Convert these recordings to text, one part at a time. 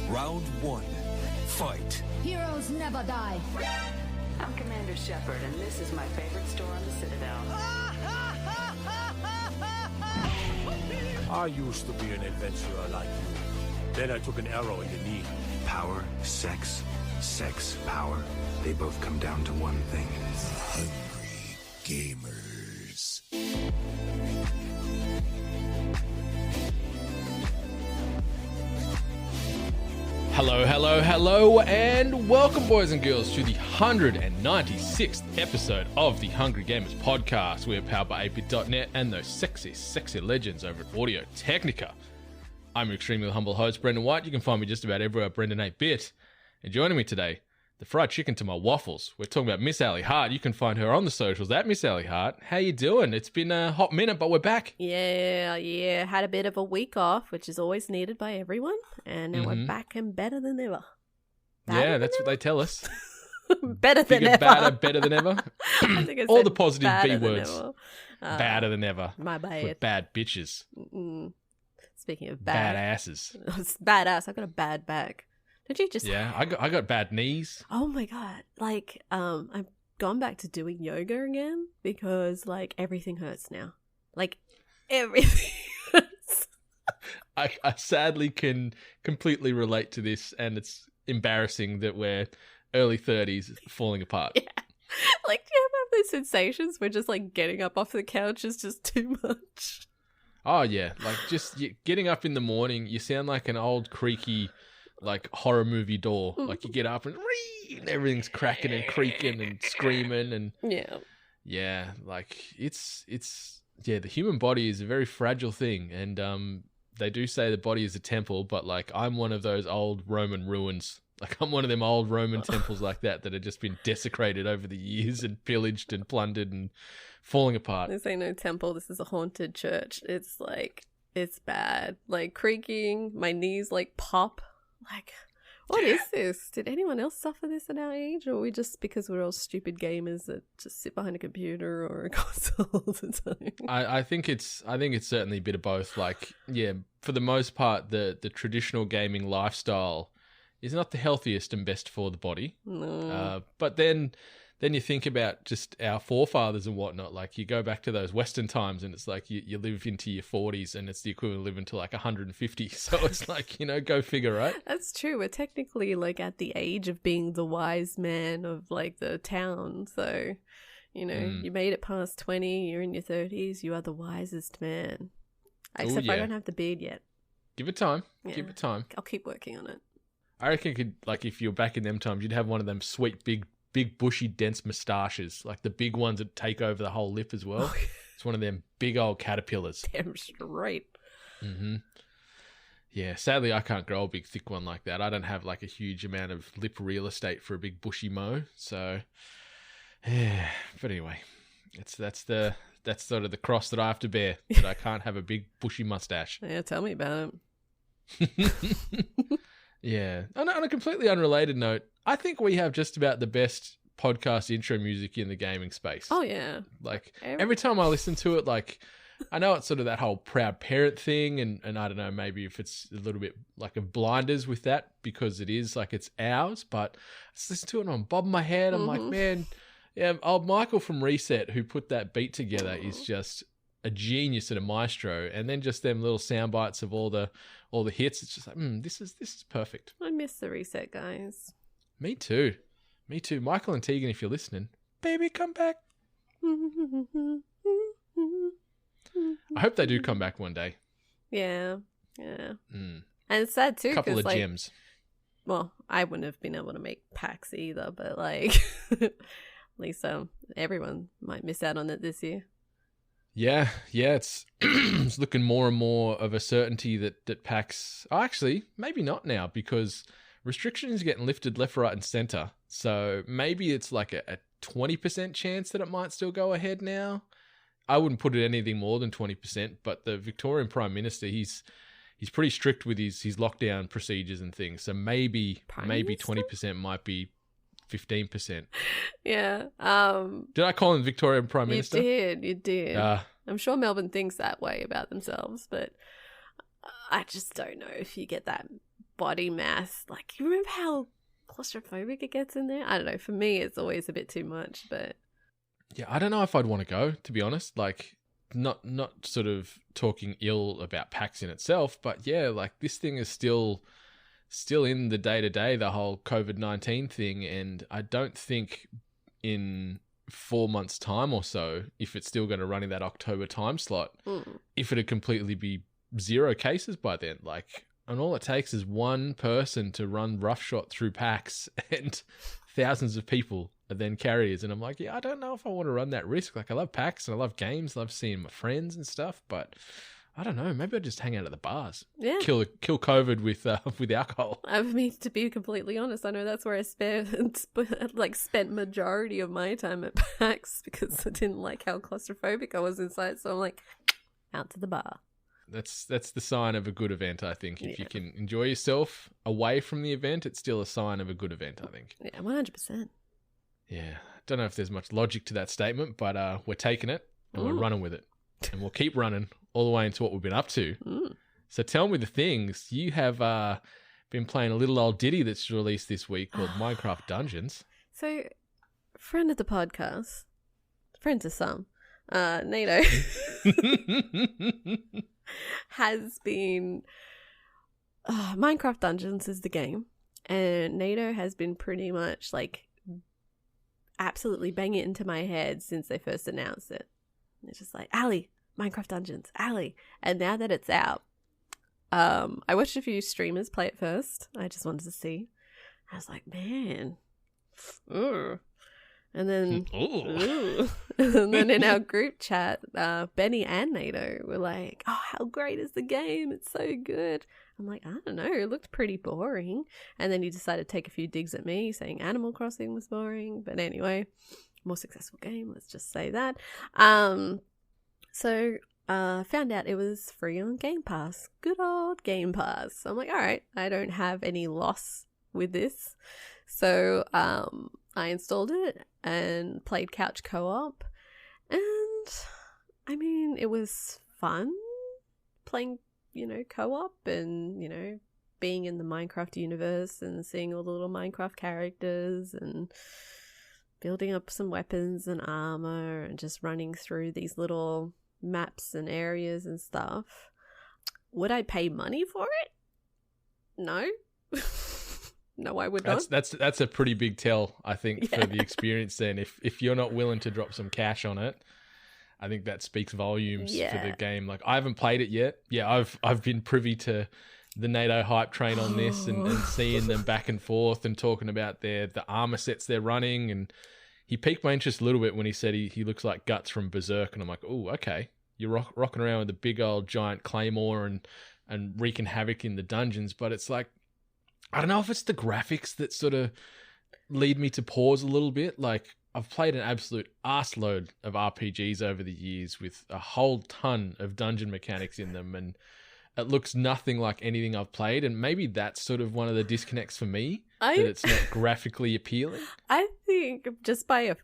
Round one. Fight. Heroes never die. I'm Commander Shepard, and this is my favorite store on the Citadel. I used to be an adventurer like you. Then I took an arrow in the knee. Power, sex, power. They both come down to one thing. Hungry gamers. Hello, and welcome, boys and girls, to the 196th episode of the Hungry Gamers podcast. We are powered by 8bit.net and those sexy legends over at Audio Technica. I'm your extremely humble host, Brendan White. You can find me just about everywhere at Brendan 8bit. And joining me today, the fried chicken to my waffles. We're talking about Miss Ali Hart. You can find her on the socials at Miss Ali Hart. How you doing? It's been a hot minute, but we're back. Yeah. Had a bit of a week off, which is always needed by everyone. And now we're back and better than ever. That's what they tell us. Better than ever. Better than ever. I think I All said the positive B badder than words. ever. Badder than ever. My bad. We're bad bitches. Speaking of bad asses. It's badass. I got a bad back. Did you just? Yeah, I got bad knees. Oh my god! Like, I've gone back to doing yoga again because like everything hurts now. Like everything hurts. I sadly can completely relate to this, and it's embarrassing that we're early 30s falling apart. Yeah. Like, do you have those sensations where just like getting up off the couch is just too much? Oh yeah, like just getting up in the morning, you sound like an old creaky, like horror movie door. Like you get up and everything's cracking and creaking and screaming and yeah, like it's the human body is a very fragile thing, and they do say the body is a temple, but like I'm one of those old Roman ruins. Like I'm one of them old Roman temples like that have just been desecrated over the years and pillaged and plundered and falling apart. This ain't no temple. This is a haunted church. It's like, it's bad. Like creaking, my knees like pop. Like, what is this? Did anyone else suffer this at our age? Or are we just, because we're all stupid gamers that just sit behind a computer or a console all the time? I think it's certainly a bit of both. Like, yeah, for the most part, the traditional gaming lifestyle is not the healthiest and best for the body. No. But then you think about just our forefathers and whatnot. Like you go back to those Western times and it's like you live into your 40s and it's the equivalent of living to like 150. So it's like, go figure, right? That's true. We're technically like at the age of being the wise man of like the town. So, you made it past 20, you're in your 30s, you are the wisest man. Except I don't have the beard yet. Give it time. Yeah. Give it time. I'll keep working on it. I reckon if you're back in them times, you'd have one of them sweet, big, bushy, dense moustaches, like the big ones that take over the whole lip as well. It's one of them big old caterpillars. Damn straight. Mm-hmm. Yeah, sadly, I can't grow a big, thick one like that. I don't have like a huge amount of lip real estate for a big bushy mo. So, yeah. But anyway, that's sort of the cross that I have to bear, that I can't have a big bushy mustache. Yeah, tell me about it. Yeah. On a completely unrelated note, I think we have just about the best podcast intro music in the gaming space. Oh, yeah. Like, every time I listen to it, like, I know it's sort of that whole proud parent thing, and I don't know, maybe if it's a little bit like a blinders with that, because it is like it's ours, but I just listen to it and I'm bobbing my head. I'm like, man, yeah, old Michael from Reset, who put that beat together, is just a genius and a maestro. And then just them little sound bites of all the hits. It's just like, this is perfect. I miss the Reset guys. Me too. Michael and Tegan, if you're listening, baby, come back. I hope they do come back one day. Yeah. And it's sad too. Couple of like, gems. Well, I wouldn't have been able to make packs either, but like, at least everyone might miss out on it this year. Yeah, it's it's looking more and more of a certainty that PAX... Oh, actually, maybe not now, because restrictions are getting lifted left, right, and centre. So maybe it's like a 20% chance that it might still go ahead now. I wouldn't put it anything more than 20%, but the Victorian Prime Minister, he's pretty strict with his lockdown procedures and things. So maybe 20% might be 15%. Yeah. Did I call him Victorian Prime Minister? You did. I'm sure Melbourne thinks that way about themselves, but I just don't know if you get that body mass. Like, you remember how claustrophobic it gets in there? I don't know. For me, it's always a bit too much, but... Yeah, I don't know if I'd want to go, to be honest. Like, not sort of talking ill about PAX in itself, but yeah, like, this thing is still in the day-to-day, the whole COVID-19 thing, and I don't think in 4 months' time or so, if it's still going to run in that October time slot, if it'd completely be 0 cases by then, like, and all it takes is one person to run roughshod through PAX and thousands of people are then carriers. And I'm like, yeah, I don't know if I want to run that risk. Like, I love PAX and I love games, love seeing my friends and stuff, but I don't know. Maybe I'll just hang out at the bars. Yeah. Kill COVID with alcohol. I mean, to be completely honest, I know that's where I spent majority of my time at PAX because I didn't like how claustrophobic I was inside. So I'm like, out to the bar. That's the sign of a good event, I think. If you can enjoy yourself away from the event, it's still a sign of a good event, I think. Yeah, 100%. Yeah. Don't know if there's much logic to that statement, but we're taking it and we're running with it. And we'll keep running all the way into what we've been up to. So tell me the things. You have been playing a little old ditty that's released this week called Minecraft Dungeons. So, friend of the podcast, friend to some, Nato, has been... Minecraft Dungeons is the game, and Nato has been pretty much, like, absolutely banging it into my head since they first announced it. It's just like, Ali, Minecraft Dungeons, Ali. And now that it's out, I watched a few streamers play it first. I just wanted to see. I was like, man. Ooh. And then, and then in our group chat, Benny and Nato were like, oh, how great is the game? It's so good. I'm like, I don't know. It looked pretty boring. And then he decided to take a few digs at me, saying Animal Crossing was boring. But anyway, more successful game. Let's just say that. So found out it was free on Game Pass. Good old Game Pass. So I'm like, all right, I don't have any loss with this. So I installed it and played couch co-op. And I mean, it was fun playing, co-op and, being in the Minecraft universe and seeing all the little Minecraft characters and building up some weapons and armor and just running through these little maps and areas and stuff. Would I pay money for it? No. No, I would not. That's a pretty big tell, I think, for the experience then. If you're not willing to drop some cash on it, I think that speaks volumes for the game. Like, I haven't played it yet. Yeah, I've been privy to the NATO hype train on this and seeing them back and forth and talking about the armor sets they're running. And he piqued my interest a little bit when he said he looks like Guts from Berserk. And I'm like, oh, okay. You're rocking around with a big old giant claymore and wreaking havoc in the dungeons. But it's like, I don't know if it's the graphics that sort of lead me to pause a little bit. Like, I've played an absolute arseload of RPGs over the years with a whole ton of dungeon mechanics in them, and it looks nothing like anything I've played, and maybe that's sort of one of the disconnects for me, that it's not graphically appealing. I think just by a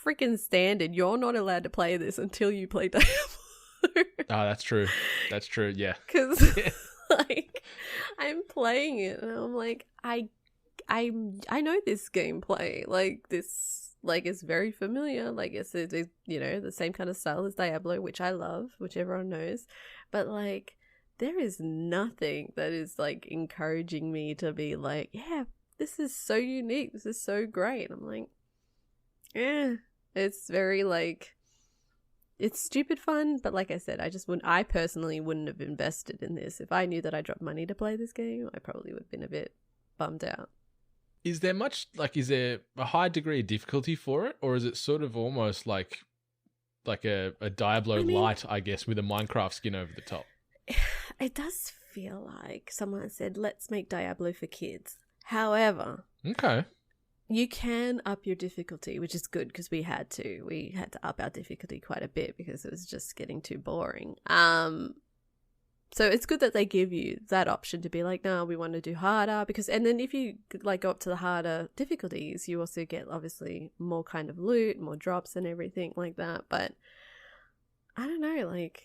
freaking standard, you're not allowed to play this until you play Diablo. Oh, that's true. That's true, yeah. Because... like, I'm playing it and I'm like, I know this gameplay. Like, this, like, is very familiar. Like, it's the same kind of style as Diablo, which I love, which everyone knows. But, like, there is nothing that is, like, encouraging me to be like, yeah, this is so unique. This is so great. I'm like, it's very, like... It's stupid fun, but like I said, I personally wouldn't have invested in this. If I knew that I dropped money to play this game, I probably would have been a bit bummed out. Is there a high degree of difficulty for it? Or is it sort of almost like a Diablo light, I guess, with a Minecraft skin over the top? It does feel like someone said, let's make Diablo for kids. However... Okay. You can up your difficulty, which is good because we had to. We had to up our difficulty quite a bit because it was just getting too boring. So it's good that they give you that option to be like, no, we want to do harder. And then if you like go up to the harder difficulties, you also get obviously more kind of loot, more drops and everything like that. But I don't know, like,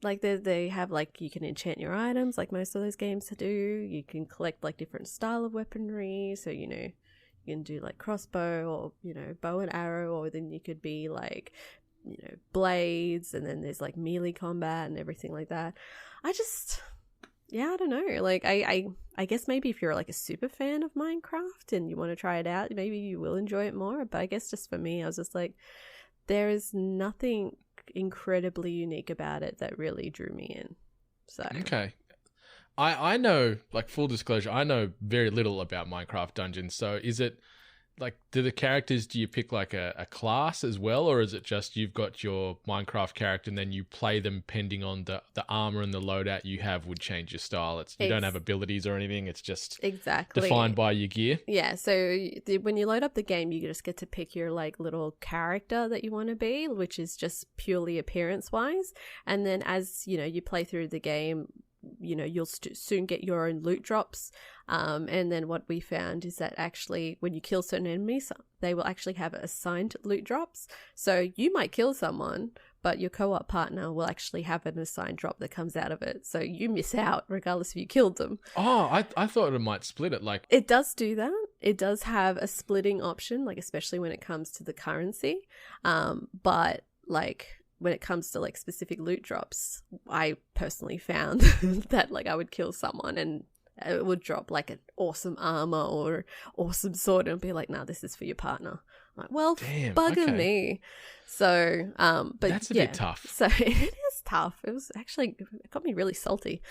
Like they have like you can enchant your items like most of those games do. You can collect like different style of weaponry. So, you know, you can do like crossbow or, you know, bow and arrow, or then you could be like, you know, blades, and then there's like melee combat and everything like that. I don't know. Like I guess maybe if you're like a super fan of Minecraft and you want to try it out, maybe you will enjoy it more. But I guess just for me, I was just like, there is nothing incredibly unique about it that really drew me in. So okay. I know, like, full disclosure, I know very little about Minecraft Dungeons. So is it like, do you pick like a class as well, or is it just you've got your Minecraft character and then you play them pending on the armor and the loadout you have would change your style? You don't have abilities or anything. It's just defined by your gear. Yeah. So when you load up the game, you just get to pick your like little character that you want to be, which is just purely appearance wise. And then as you know, you play through the game, you know, you'll soon get your own loot drops. And then what we found is that actually when you kill certain enemies, they will actually have assigned loot drops. So you might kill someone, but your co-op partner will actually have an assigned drop that comes out of it. So you miss out regardless if you killed them. Oh, I thought it might split it. Like, it does do that. It does have a splitting option, like especially when it comes to the currency. But like, when it comes to like specific loot drops, I personally found that like I would kill someone and it would drop like an awesome armor or awesome sword and be like, nah, this is for your partner. I'm like, well, damn, bugger okay. me. So, but that's a bit tough. So it is tough. It was actually, it got me really salty.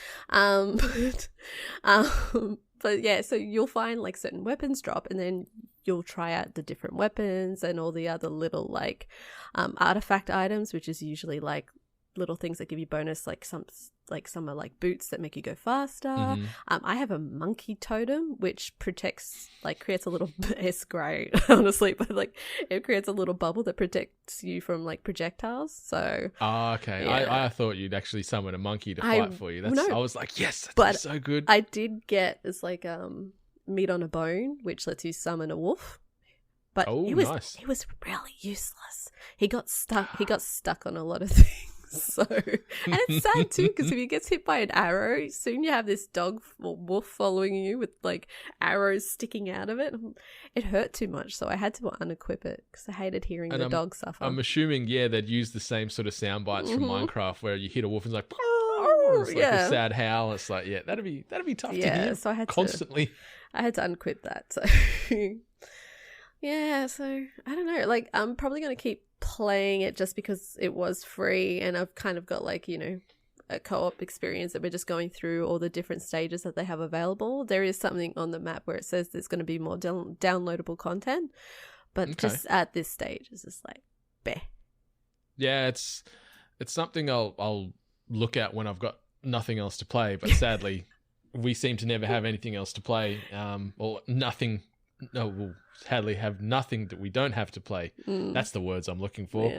But yeah, so you'll find like certain weapons drop, and then you'll try out the different weapons and all the other little like artifact items, which is usually like little things that give you bonus, like some are like boots that make you go faster. Mm-hmm. I have a monkey totem which protects, like creates a little, it's great honestly, but like it creates a little bubble that protects you from like projectiles. So okay. Yeah. I thought you'd actually summon a monkey to fight for you. I was like, yes, that's so good. I did get, it's like meat on a bone, which lets you summon a wolf. But it was really useless. He got stuck on a lot of things. So, and it's sad too, because if he gets hit by an arrow, soon you have this dog or wolf following you with like arrows sticking out of it. It hurt too much, so I had to unequip it because I hated hearing the dog suffer. I'm assuming, they'd use the same sort of sound bites from Minecraft where you hit a wolf and it's like, it's like a sad howl. It's like, that'd be tough to hear. So I had constantly. I had to unequip that. So yeah, so I don't know. Like, I'm probably gonna keep playing it just because it was free, and I've kind of got like, you know, a co-op experience that we're just going through all the different stages that they have available. There is something on the map where it says there's going to be more downloadable content, but just at this stage it's just like bleh. Yeah, it's something I'll look at when I've got nothing else to play, but sadly we seem to never have anything else to play, or nothing. No, we'll sadly have nothing that we don't have to play. That's the words I'm looking for.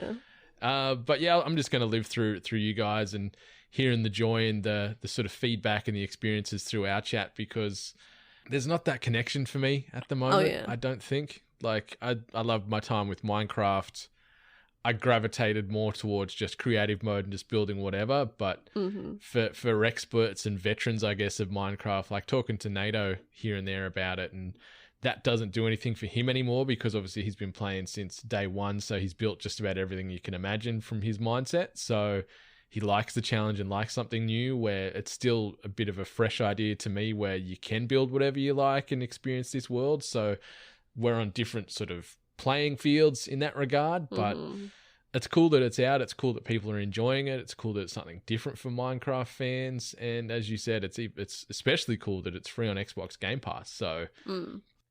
Yeah. But yeah, I'm just going to live through you guys and hearing the joy and the sort of feedback and the experiences through our chat, because there's not that connection for me at the moment. I don't think. Like, I love my time with Minecraft. I gravitated more towards just creative mode and just building whatever. But for experts and veterans, I guess, of Minecraft, like talking to NATO here and there about it, and that doesn't do anything for him anymore because obviously he's been playing since day one. So he's built just about everything you can imagine from his mindset. So he likes the challenge and likes something new, where it's still a bit of a fresh idea to me where you can build whatever you like and experience this world. So we're on different sort of playing fields in that regard, but it's cool that it's out. It's cool that people are enjoying it. It's cool that it's something different for Minecraft fans. And as you said, it's especially cool that it's free on Xbox Game Pass. So,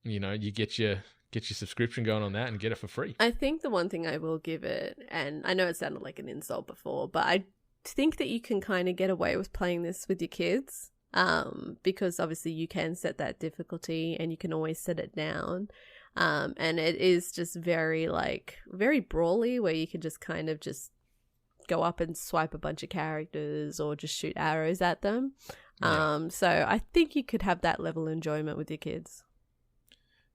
you know, you get your subscription going on that and get it for free. I think the one thing I will give it, and I know it sounded like an insult before, but I think that you can kind of get away with playing this with your kids, because obviously you can set that difficulty and you can always set it down. And it is just very brawly, where you can just kind of just go up and swipe a bunch of characters or just shoot arrows at them. So I think you could have that level of enjoyment with your kids.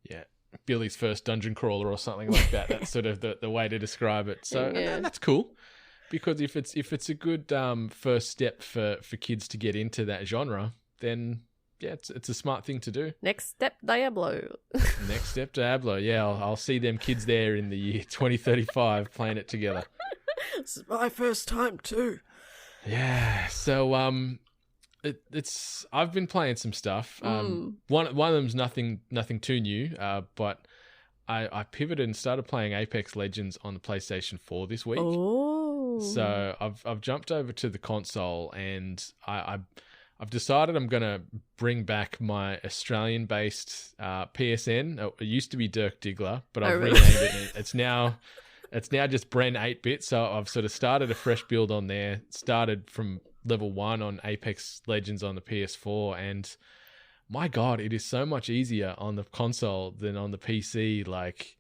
Yeah, Billy's first dungeon crawler or something like that. That's sort of the way to describe it. So that's cool. Because if it's a good first step for kids to get into that genre, then yeah, it's a smart thing to do. Next step, Diablo. Next step, Diablo. Yeah, I'll see them kids there in the year 2035 playing it together. This is my first time too. Yeah. So it's I've been playing some stuff. One of them's nothing too new. But I pivoted and started playing Apex Legends on the PlayStation 4 this week. Oh. So I've jumped over to the console, and I've decided I'm gonna bring back my Australian-based PSN. It used to be Dirk Diggler, but I've renamed it. It's now just Bren 8-bit. So I've sort of started a fresh build on there. Started from level 1 on Apex Legends on the PS4, and my God, it is so much easier on the console than on the PC. Like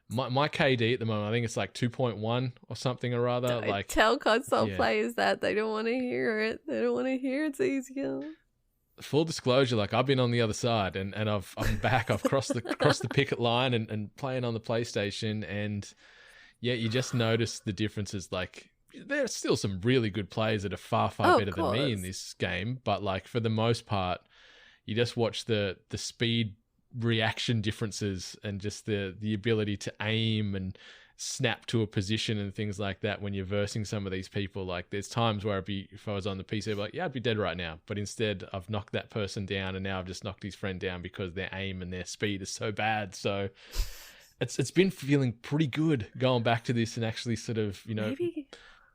my KD at the moment, I think it's like 2.1 or something or other. Don't tell console players that. They don't want to hear it. They don't want to hear it's easier. Full disclosure, like I've been on the other side, and I'm back. I've crossed the picket line and playing on the PlayStation, and yeah, you just notice the differences. Like there are still some really good players that are far better than me in this game, but like for the most part, you just watch the speed reaction differences and just the ability to aim and snap to a position and things like that when you're versing some of these people. Like there's times where if I was on the PC, I'd be like, yeah, I'd be dead right now. But instead I've knocked that person down, and now I've just knocked his friend down because their aim and their speed is so bad. So it's been feeling pretty good going back to this and actually sort of,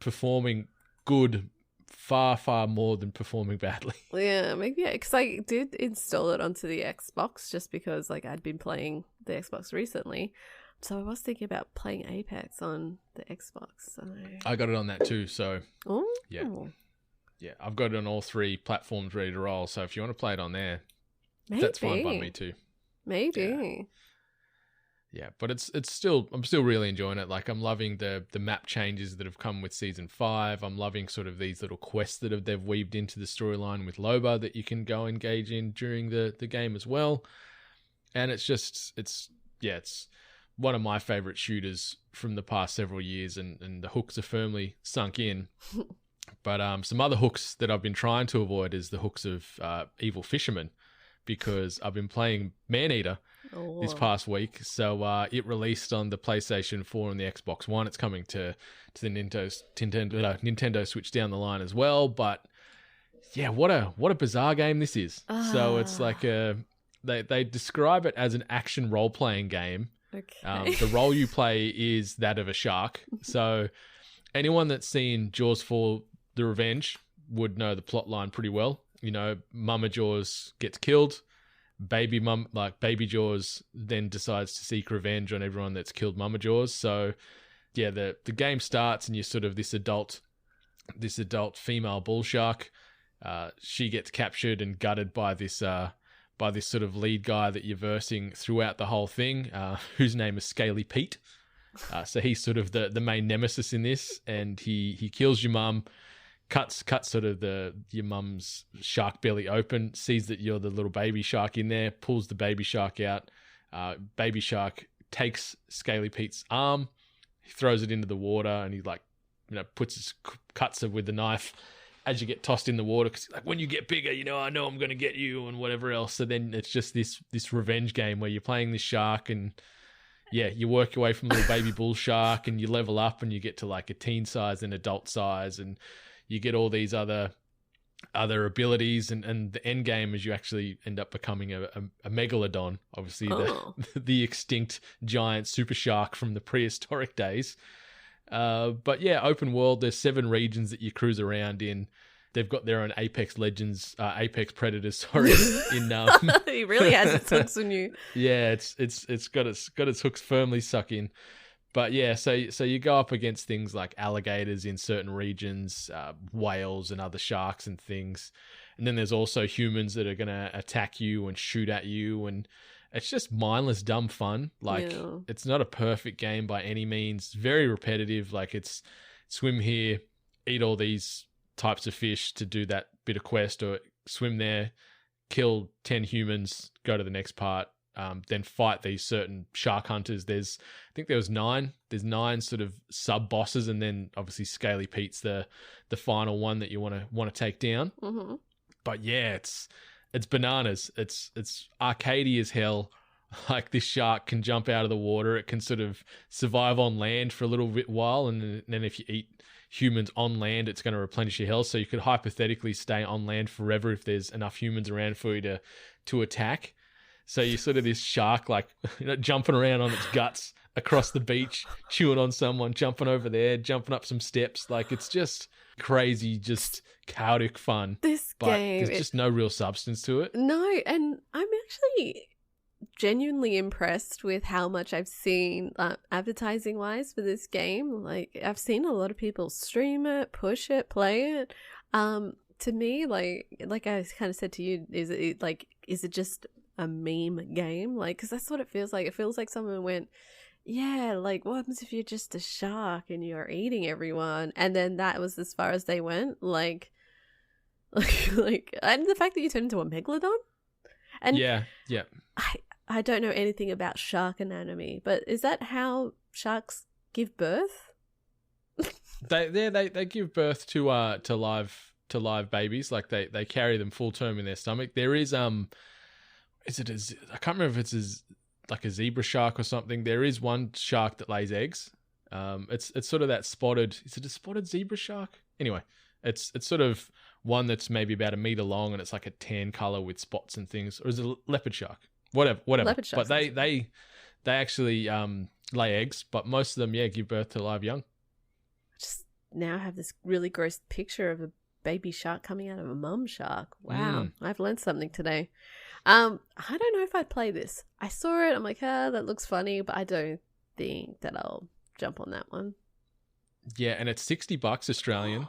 performing good far more than performing badly. Yeah, maybe because I did install it onto the Xbox just because like I'd been playing the Xbox recently, so I was thinking about playing Apex on the Xbox. So I got it on that too. So yeah, I've got it on all 3 platforms ready to roll. So if you want to play it on there, that's fine by me too. Maybe. Yeah, but I'm still really enjoying it. Like I'm loving the map changes that have come with Season 5. I'm loving sort of these little quests that they've weaved into the storyline with Loba that you can go engage in during the game as well. And it's one of my favorite shooters from the past several years, and the hooks are firmly sunk in. But some other hooks that I've been trying to avoid is the hooks of Evil Fisherman, because I've been playing Maneater this past week. So it released on the PlayStation 4 and the Xbox One. It's coming to the Nintendo Switch down the line as well. But yeah, what a bizarre game this is. So it's like they describe it as an action role-playing game. Okay. The role you play is that of a shark. So anyone that's seen Jaws for the Revenge would know the plot line pretty well. Mama Jaws gets killed. Baby Jaws then decides to seek revenge on everyone that's killed Mama Jaws. So yeah, the game starts and you're sort of this adult female bull shark. She gets captured and gutted by this sort of lead guy that you're versing throughout the whole thing, whose name is Scaly Pete. So he's sort of the main nemesis in this, and he kills your mum. Cuts sort of your mum's shark belly open, sees that you're the little baby shark in there, pulls the baby shark out. Baby shark takes Scaly Pete's arm, he throws it into the water, and he cuts it with the knife as you get tossed in the water. Because like when you get bigger, I know I'm going to get you and whatever else. So then it's just this revenge game where you're playing this shark, and yeah, you work your way from little baby bull shark, and you level up, and you get to like a teen size and adult size, and you get all these other abilities, and the end game is you actually end up becoming a megalodon, obviously the extinct giant super shark from the prehistoric days. But yeah, open world. There's 7 regions that you cruise around in. They've got their own Apex Predators. Sorry, He really has its hooks on you. Yeah, it's got its hooks firmly stuck in. But yeah, so you go up against things like alligators in certain regions, whales and other sharks and things. And then there's also humans that are going to attack you and shoot at you. And it's just mindless, dumb fun. It's not a perfect game by any means. Very repetitive. Like it's swim here, eat all these types of fish to do that bit of quest, or swim there, kill 10 humans, go to the next part, then fight these certain shark hunters. I think there was 9. There's 9 sort of sub bosses, and then obviously Scaly Pete's the final one that you want to take down. Mm-hmm. But yeah, it's bananas. It's arcadey as hell. Like, this shark can jump out of the water. It can sort of survive on land for a little bit while, and then if you eat humans on land, it's going to replenish your health. So you could hypothetically stay on land forever if there's enough humans around for you to attack. So you're sort of this shark, like, jumping around on its guts across the beach, chewing on someone, jumping over there, jumping up some steps. Like, it's just crazy, just chaotic fun. This but game, there's just no real substance to it. No, and I'm actually genuinely impressed with how much I've seen advertising wise for this game. Like, I've seen a lot of people stream it, push it, play it. To me, like I kind of said to you, is it just a meme game? Like, because that's what it feels like. It feels like someone went, yeah, like, what happens if you're just a shark and you're eating everyone? And then that was as far as they went. Like, and the fact that you turn into a megalodon. And yeah. I don't know anything about shark anatomy, but is that how sharks give birth? They give birth to live babies. Like, they carry them full term in their stomach. There is I can't remember if it's like a zebra shark or something. There is one shark that lays eggs. It's sort of that spotted. Is it a spotted zebra shark? Anyway, it's sort of one that's maybe about 1 meter long, and it's like a tan color with spots and things. Or is it a leopard shark? Whatever. Leopard sharks. But they actually lay eggs, but most of them, give birth to live young. I just now have this really gross picture of a baby shark coming out of a mum shark. Wow, I've learned something today. I don't know if I'd play this. I saw it, I'm like, that looks funny, but I don't think that I'll jump on that one. Yeah, and it's $60 Australian.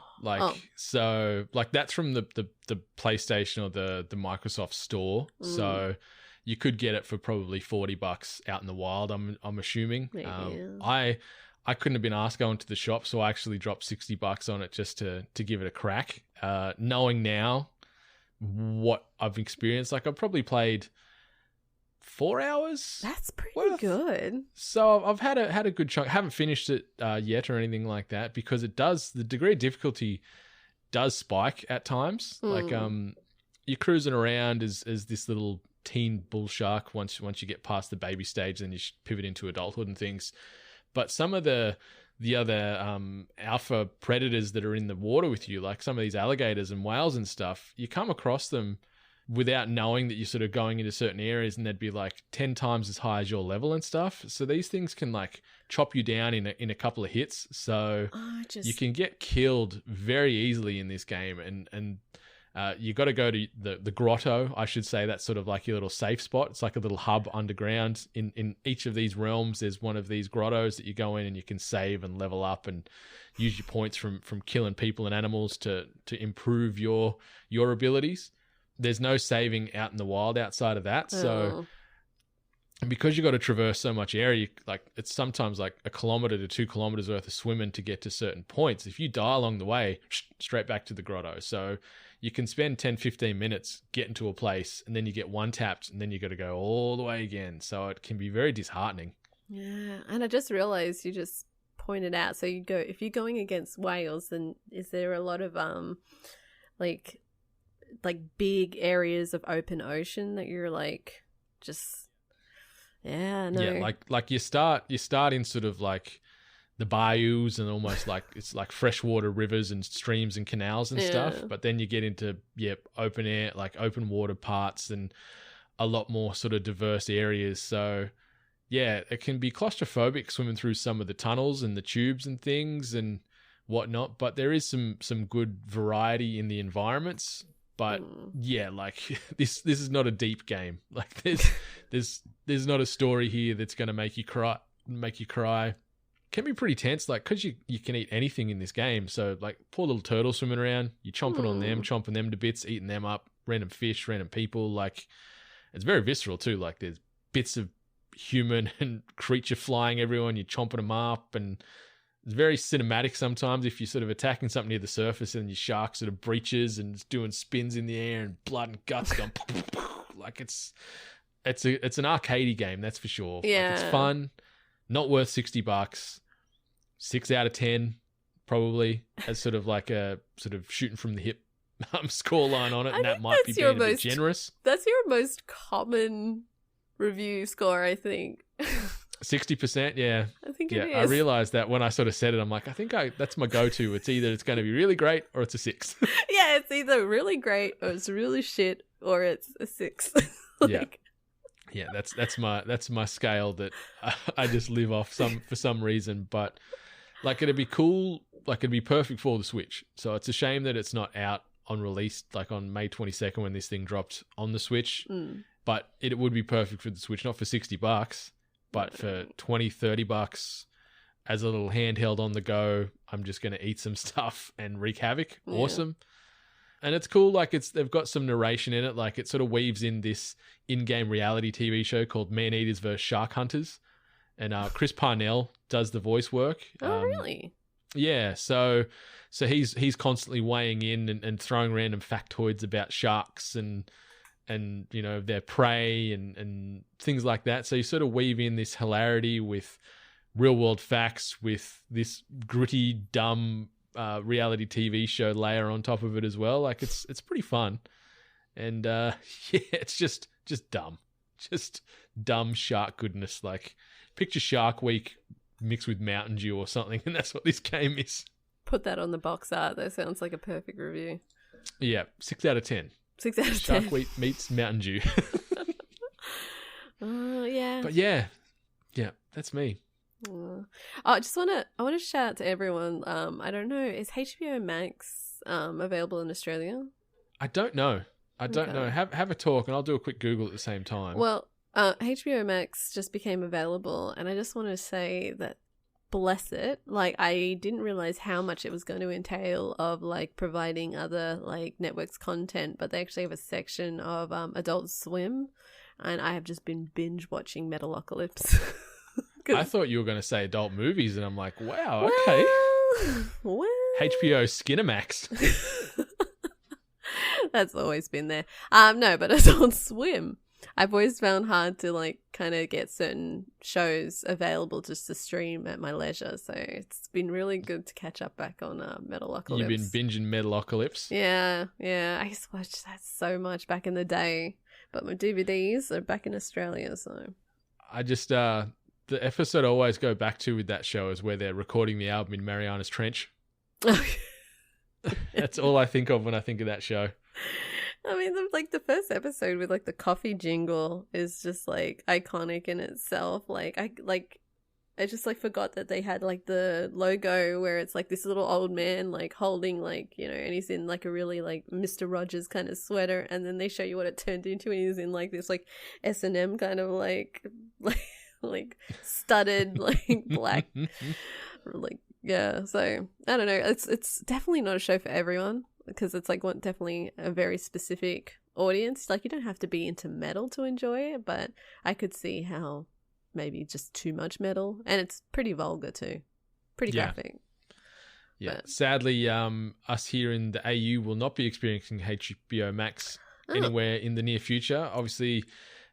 So like, that's from the PlayStation or the Microsoft store. So you could get it for probably $40 out in the wild, I'm assuming. Yeah. I couldn't have been asked going to the shop, so I actually dropped $60 on it just to give it a crack. Knowing now what I've experienced, like, I've probably played 4 hours. That's pretty worth. good. So I've had a good chunk. I haven't finished it yet or anything like that, because the degree of difficulty does spike at times. Like, you're cruising around as this little teen bull shark. Once you get past the baby stage, then you pivot into adulthood and things. But some of the other alpha predators that are in the water with you, like some of these alligators and whales and stuff, you come across them without knowing that you're sort of going into certain areas, and they'd be like 10 times as high as your level and stuff. So these things can, like, chop you down in a couple of hits. So you can get killed very easily in this game. And you got to go to the grotto, I should say. That's sort of like your little safe spot. It's like a little hub underground. In each of these realms, there's one of these grottos that you go in and you can save and level up and use your points from killing people and animals to improve your abilities. There's no saving out in the wild outside of that. So because you got to traverse so much area, like, it's sometimes like 1 kilometer to 2 kilometers worth of swimming to get to certain points. If you die along the way, straight back to the grotto. So you can spend 10, 15 minutes getting to a place, and then you get one tapped, and then you got to go all the way again. So it can be very disheartening. Yeah, and I just realized you just pointed out, so if you're going against whales, then is there a lot of like big areas of open ocean that you're like just like you start in sort of like the bayous and almost like it's like freshwater rivers and streams and canals and stuff, but then you get into open air, like open water parts, and a lot more sort of diverse areas. So it can be claustrophobic swimming through some of the tunnels and the tubes and things and whatnot, but there is some good variety in the environments. But like this is not a deep game. Like there's not a story here that's going to make you cry. Can be pretty tense, like, because you can eat anything in this game. So, like, poor little turtle swimming around, you're chomping on them, chomping them to bits, eating them up, random fish, random people. Like, it's very visceral too. Like, there's bits of human and creature flying everywhere, and you're chomping them up, and it's very cinematic sometimes if you're sort of attacking something near the surface and your shark sort of breaches and it's doing spins in the air and blood and guts going like it's it's an arcadey game, that's for sure. Yeah. Like, it's fun, not worth $60. 6 out of 10, probably, as sort of like a sort of shooting from the hip scoreline on it, and that might be being a bit generous. That's your most common review score, I think. 60%, yeah. I think yeah, it is. I realized that when I sort of said it, I'm like, I think that's my go-to. It's either it's going to be really great or it's a 6. Yeah, it's either really great or it's really shit or it's a 6. Yeah, that's my scale that I just live off for some reason. But like, it'd be cool. Like, it'd be perfect for the Switch. So it's a shame that it's not out on release, like on May 22nd when this thing dropped on the Switch. But it would be perfect for the Switch, not for $60, but for $20-$30 as a little handheld on the go. I'm just going to eat some stuff and wreak havoc. Awesome. And it's cool. Like, they've got some narration in it. Like, it sort of weaves in this in-game reality TV show called Maneaters vs. Shark Hunters. And Chris Parnell does the voice work. Oh, really? Yeah. So he's constantly weighing in and throwing random factoids about sharks and you know, their prey and things like that. So you sort of weave in this hilarity with real world facts with this gritty, dumb reality TV show layer on top of it as well. Like, it's pretty fun. And yeah, it's just dumb. Just dumb shark goodness. Like, picture Shark Week mixed with Mountain Dew or something, and that's what this game is. Put that on the box art. That sounds like a perfect review. Yeah, 6 out of 10. 6 out of 10. Shark Week meets Mountain Dew. Yeah. But yeah, that's me. I want to shout out to everyone. I don't know, is HBO Max available in Australia? I don't know. Have a talk, and I'll do a quick Google at the same time. Well, HBO Max just became available, and I just want to say that bless it. Like, I didn't realize how much it was going to entail of like providing other like networks content, but they actually have a section of Adult Swim, and I have just been binge watching Metalocalypse. I thought you were going to say adult movies, and I'm like, wow, okay. Well, HBO Skinamax. that's always been there. No, but Adult Swim. I've always found hard to like kind of get certain shows available just to stream at my leisure. So it's been really good to catch up back on Metalocalypse. You've been binging Metalocalypse? Yeah. I used to watch that so much back in the day. But my DVDs are back in Australia, so. I just, the episode I always go back to with that show is where they're recording the album in Mariana's Trench. That's all I think of when I think of that show. I mean, the first episode with like the coffee jingle is just like iconic in itself. I just like forgot that they had like the logo where it's like this little old man like holding like, you know, and he's in like a really like Mr. Rogers kind of sweater, and then they show you what it turned into, and he's in like this like S&M kind of like studded like black like, yeah. So I don't know, it's definitely not a show for everyone, because it's like definitely a very specific audience. Like, you don't have to be into metal to enjoy it, but I could see how maybe just too much metal, and it's pretty vulgar too, pretty graphic. Yeah, but sadly, us here in the AU will not be experiencing HBO Max anywhere in the near future. Obviously,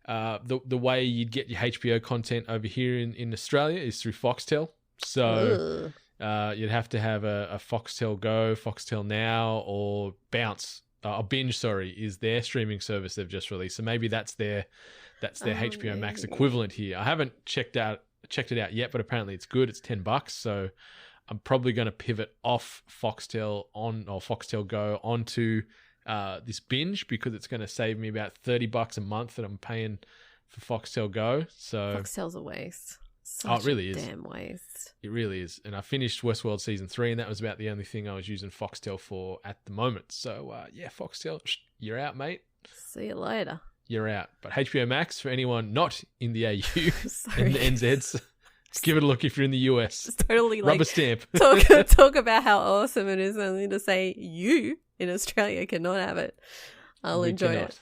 the way you'd get your HBO content over here in Australia is through Foxtel. So you'd have to have a Foxtel Go, Foxtel Now, or Bounce. Binge, is their streaming service they've just released. So maybe that's their HBO Max equivalent here. I haven't checked it out yet, but apparently it's good. It's $10, so I'm probably going to pivot off Foxtel Foxtel Go onto this Binge, because it's going to save me about $30 a month that I'm paying for Foxtel Go. So Foxtel's a waste. It really is. Damn waste. It really is. And I finished Westworld Season 3, and that was about the only thing I was using Foxtel for at the moment. So, yeah, Foxtel, you're out, mate. See you later. You're out. But HBO Max, for anyone not in the AU and the NZs, give it a look if you're in the US. Just totally like rubber stamp. talk about how awesome it is, only to say you in Australia cannot have it. We enjoy it.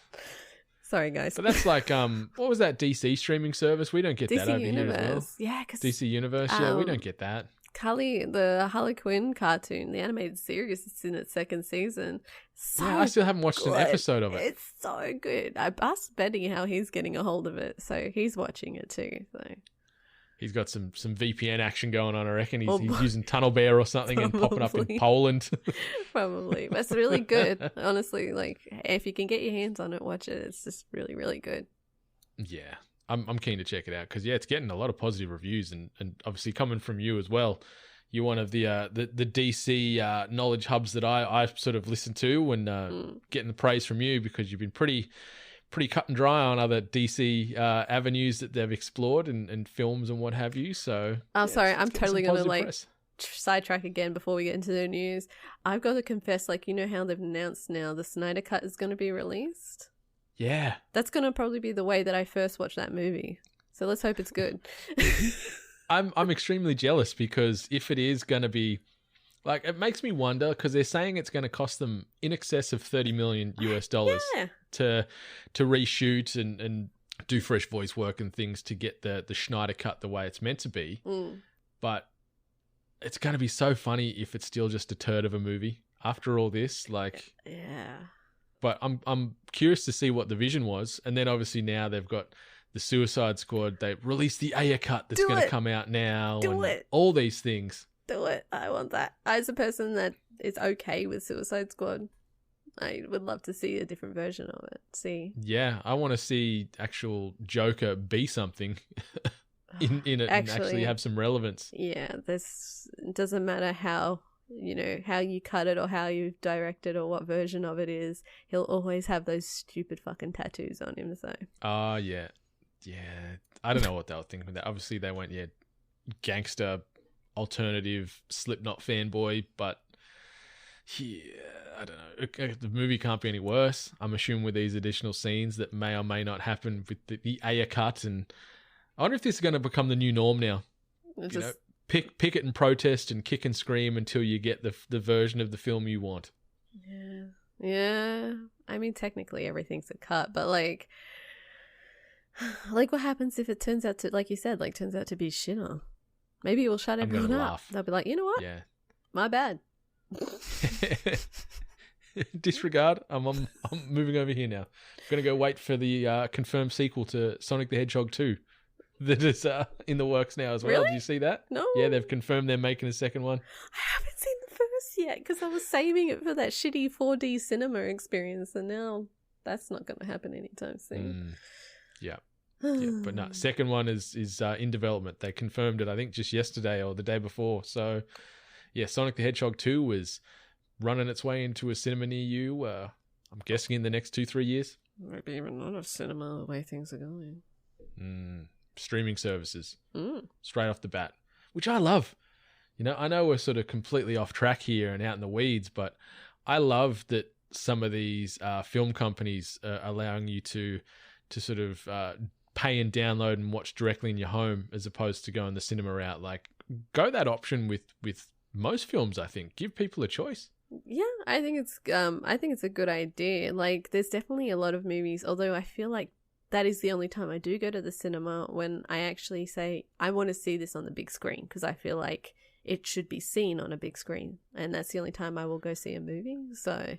Sorry, guys. But that's like, what was that DC streaming service? We don't get DC that over Universe. here as well. Yeah, because DC Universe, yeah, we don't get that. the Harley Quinn cartoon, the animated series, is in its second season. So Yeah, I still haven't watched an good. episode of it. It's so good. I asked Benny how he's getting a hold of it, so he's watching it too. So He's got some VPN action going on, I reckon. He's, Oh, he's using Tunnel Bear or something and popping up in Probably. Poland. probably, but it's really good. Honestly, like if you can get your hands on it, watch it. It's just really, really good. Yeah, I'm keen to check it out because, yeah, it's getting a lot of positive reviews and obviously coming from you as well. You're one of the DC knowledge hubs that I sort of listen to and getting the praise from you because you've been pretty cut and dry on other DC avenues that they've explored and films and what have you. So I'm sorry, I'm getting totally some gonna positive like press. sidetrack again before we get into the news. I've got to confess, like, you know how they've announced now the Snyder Cut is going to be released? Yeah. That's going to probably be the way that I first watched that movie. So let's hope it's good. I'm extremely jealous because if it is going to be, like, it makes me wonder because they're saying it's going to cost them in excess of $30 million US Yeah. to reshoot and do fresh voice work and things to get the Schneider cut the way it's meant to be. But it's going to be so funny if it's still just a turd of a movie after all this. Like, Yeah. but I'm curious to see what the vision was. And then obviously now they've got the Suicide Squad. They've released the Aya cut that's Do going to it. come out now. Do and it. all these things. Do it. I want that. As a person that is okay with Suicide Squad, I would love to see a different version of it. See. Yeah, I want to see actual Joker be something in it and actually have some relevance. Yeah, this doesn't matter how you cut it or how you direct it or what version of it is. He'll always have those stupid fucking tattoos on him. So. Oh, yeah. Yeah. I don't know what they were thinking of that. Obviously, they went, gangster, alternative, Slipknot fanboy, but yeah, I don't know. The movie can't be any worse. I'm assuming with these additional scenes that may or may not happen with the Aya cut. And I wonder if this is going to become the new norm now. Picket and protest and kick and scream until you get the version of the film you want. Yeah. I mean, technically everything's a cut, but like what happens if it turns out to, like you said, turns out to be shitter? Maybe it will shut everyone gonna up. laugh. They'll be like, you know what? Yeah. My bad. Disregard. I'm moving over here now. I'm going to go wait for the confirmed sequel to Sonic the Hedgehog 2 that is in the works now as well. Really? Did you see that? No. Yeah, they've confirmed they're making a second one. I haven't seen the first yet because I was saving it for that shitty 4D cinema experience, and now that's not going to happen anytime soon. Yeah. But no, second one is in development. They confirmed it, I think, just yesterday or the day before. So, yeah, Sonic the Hedgehog 2 was running its way into a cinema near you, I'm guessing in the next 2-3 years. Maybe even not a cinema the way things are going. Streaming services, straight off the bat, which I love. I know we're sort of completely off track here and out in the weeds, but I love that some of these film companies are allowing you to sort of pay and download and watch directly in your home as opposed to going the cinema route. Like, go that option with most films. I think give people a choice. Yeah, I think it's a good idea. Like, there's definitely a lot of movies, although I feel like that is the only time I do go to the cinema when I actually say I want to see this on the big screen, because I feel like it should be seen on a big screen, and that's the only time I will go see a movie. So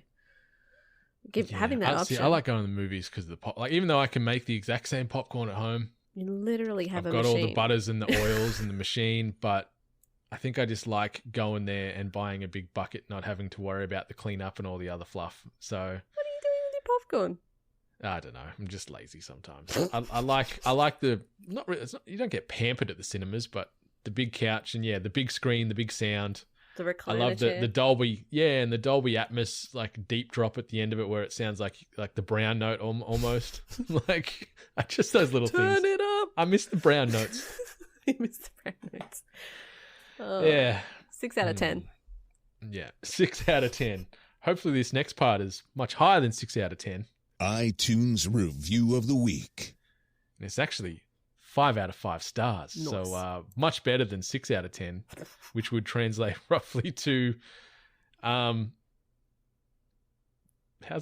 having that option. I like going to the movies because of the pop. Like, even though I can make the exact same popcorn at home, you literally have I've a got machine. all the butters and the oils and the machine, but I think I just like going there and buying a big bucket, not having to worry about the cleanup and all the other fluff. So, what are you doing with your popcorn? I don't know. I'm just lazy sometimes. I like the not really. You don't get pampered at the cinemas, but the big couch and the big screen, the big sound. The recliner I love chair. the Dolby, and the Dolby Atmos, like deep drop at the end of it where it sounds like the brown note almost. Like, just those little things. Turn it up. I miss the brown notes. You miss the brown notes. Oh, Yeah. 6 out of 10. Yeah, 6 out of 10. Hopefully this next part is much higher than 6 out of 10. iTunes Review of the Week. And it's actually 5 out of 5 stars. Nice. So much better than 6 out of 10, which would translate roughly to, how's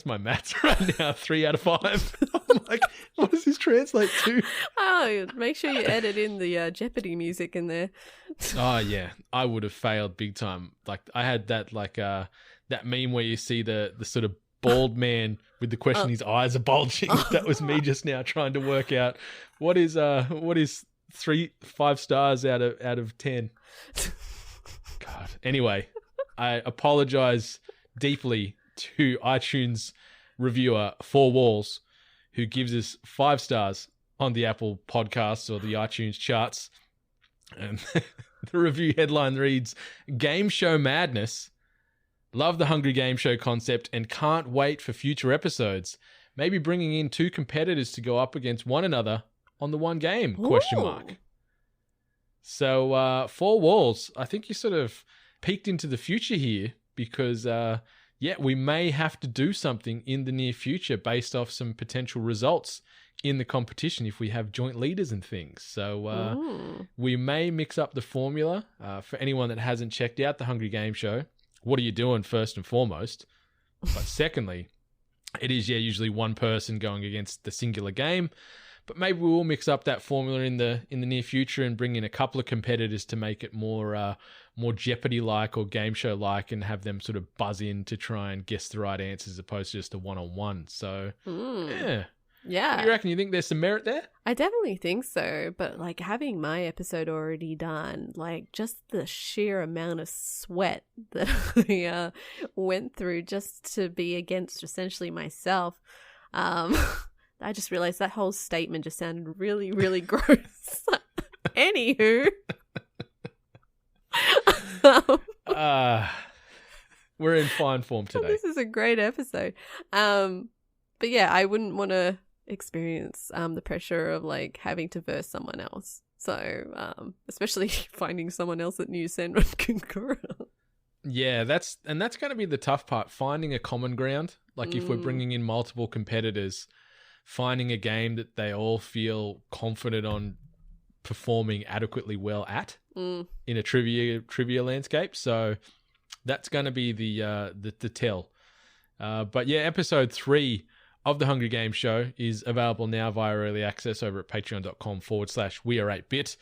my maths right now? 3 out of 5. I'm like, what does this translate to? I Oh, make sure you edit in the Jeopardy music in there. Oh yeah, I would have failed big time. Like I had that that meme where you see the sort of bald man with the question his eyes are bulging. That was me just now trying to work out what is 5 stars out of 10. God. Anyway, I apologize deeply to iTunes reviewer 4 Walls, who gives us 5 stars on the Apple Podcasts or the iTunes charts. And the review headline reads, "Game show madness. Love the Hungry Game Show concept and can't wait for future episodes. Maybe bringing in 2 competitors to go up against one another on the one game?" Question mark. So 4 Walls, I think you sort of peeked into the future here because, we may have to do something in the near future based off some potential results in the competition if we have joint leaders and things. So we may mix up the formula. For anyone that hasn't checked out the Hungry Game Show, what are you doing first and foremost? But secondly, it is usually one person going against the singular game. But maybe we will mix up that formula in the near future and bring in a couple of competitors to make it more Jeopardy-like or game show-like, and have them sort of buzz in to try and guess the right answers as opposed to just a one-on-one. So, yeah. What do you reckon? You think there's some merit there? I definitely think so. But like having my episode already done, like just the sheer amount of sweat that I went through just to be against essentially myself. I just realized that whole statement just sounded really, really gross. Anywho. We're in fine form today. This is a great episode. But yeah, I wouldn't want to experience the pressure of like having to verse someone else. So especially finding someone else that knew Senran Kunkura. Yeah, that's going to be the tough part, finding a common ground. Like if we're bringing in multiple competitors, finding a game that they all feel confident on performing adequately well at in a trivia landscape. So that's going to be the tell. But yeah, episode 3 of the Hungry Game Show is available now via early access over at patreon.com/weare8bit,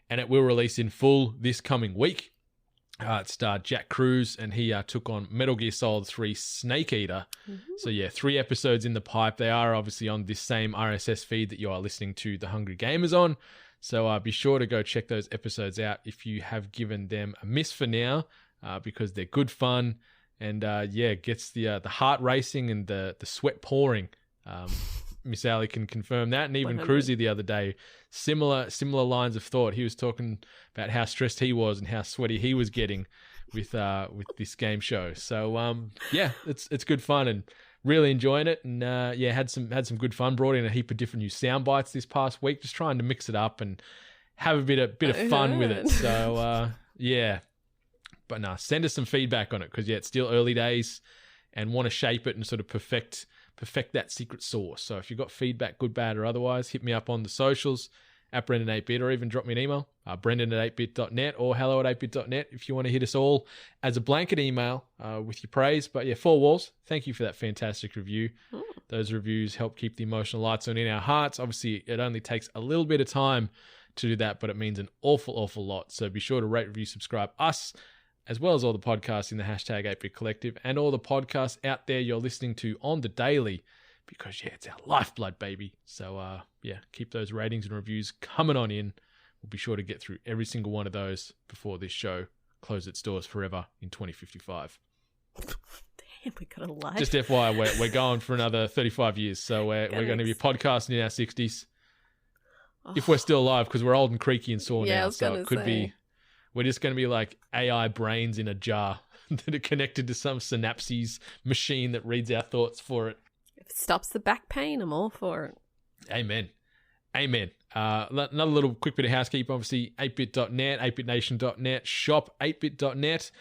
and it will release in full this coming week. It starred Jack Cruz, and he took on Metal Gear Solid 3 Snake Eater. So yeah, 3 episodes in the pipe. They are obviously on this same RSS feed that you are listening to The Hungry Gamers on. So be sure to go check those episodes out if you have given them a miss for now, because they're good fun. And gets the heart racing and the sweat pouring. Miss Ali can confirm that, and even 100. Cruzy the other day, similar lines of thought. He was talking about how stressed he was and how sweaty he was getting with this game show. So it's good fun and really enjoying it. And had some good fun. Brought in a heap of different new sound bites this past week, just trying to mix it up and have a bit of fun with it. So But no, send us some feedback on it because it's still early days and want to shape it and sort of perfect that secret sauce. So if you've got feedback, good, bad, or otherwise, hit me up on the socials at Brendan8bit, or even drop me an email, brendan@8bit.net or hello@8bit.net if you want to hit us all as a blanket email with your praise. But yeah, 4 Walls, thank you for that fantastic review. Those reviews help keep the emotional lights on in our hearts. Obviously, it only takes a little bit of time to do that, but it means an awful, awful lot. So be sure to rate, review, subscribe us, as well as all the podcasts in the hashtag 8bit Collective and all the podcasts out there you're listening to on the daily, because it's our lifeblood, baby. So keep those ratings and reviews coming on in. We'll be sure to get through every single one of those before this show closes its doors forever in 2055. Damn, we got a life. Just FYI, we're going for another 35 years, so we're going to be podcasting in our 60s. If we're still alive, because we're old and creaky and sore now, so it could be... We're just going to be like AI brains in a jar that are connected to some synapses machine that reads our thoughts for it. If it stops the back pain, I'm all for it. Amen. Another little quick bit of housekeeping. Obviously, 8bit.net, 8bitnation.net, shop 8bit.net.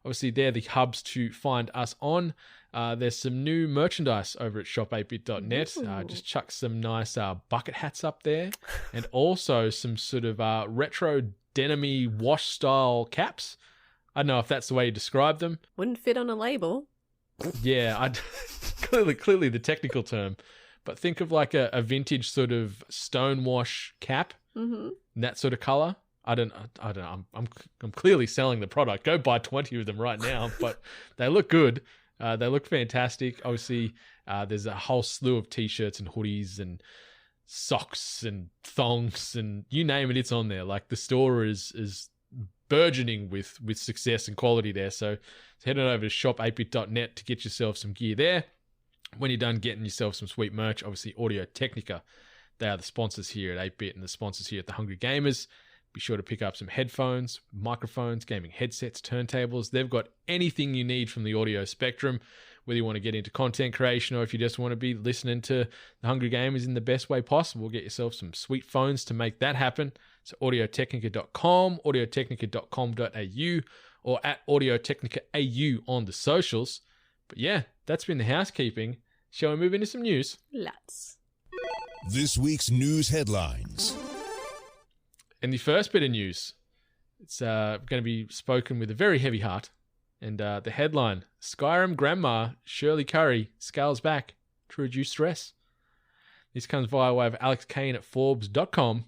Obviously, they're the hubs to find us on. There's some new merchandise over at shop8bit.net. Just chuck some nice bucket hats up there, and also some sort of retro denim-y wash style caps. I don't know if that's the way you describe them. Wouldn't fit on a label. Yeah, clearly the technical term. but think of like a vintage sort of stonewash cap, that sort of color. I don't know. I'm clearly selling the product. Go buy 20 of them right now, but they look good. They look fantastic. Obviously, there's a whole slew of t-shirts and hoodies and socks and thongs and you name it, it's on there. Like the store is burgeoning with success and quality there. So head on over to shop8bit.net to get yourself some gear there. When you're done getting yourself some sweet merch, obviously Audio Technica, they are the sponsors here at 8bit and the sponsors here at The Hungry Gamers. Be sure to pick up some headphones, microphones, gaming headsets, turntables. They've got anything you need from the audio spectrum, whether you want to get into content creation or if you just want to be listening to The Hungry Gamers in the best way possible. Get yourself some sweet phones to make that happen. So audiotechnica.com, audiotechnica.com.au, or at audiotechnica.au on the socials. But yeah, that's been the housekeeping. Shall we move into some news? Let's. This week's news headlines. And the first bit of news, it's going to be spoken with a very heavy heart. And the headline, Skyrim grandma Shirley Curry scales back to reduce stress. This comes via way of Alex Kane at Forbes.com.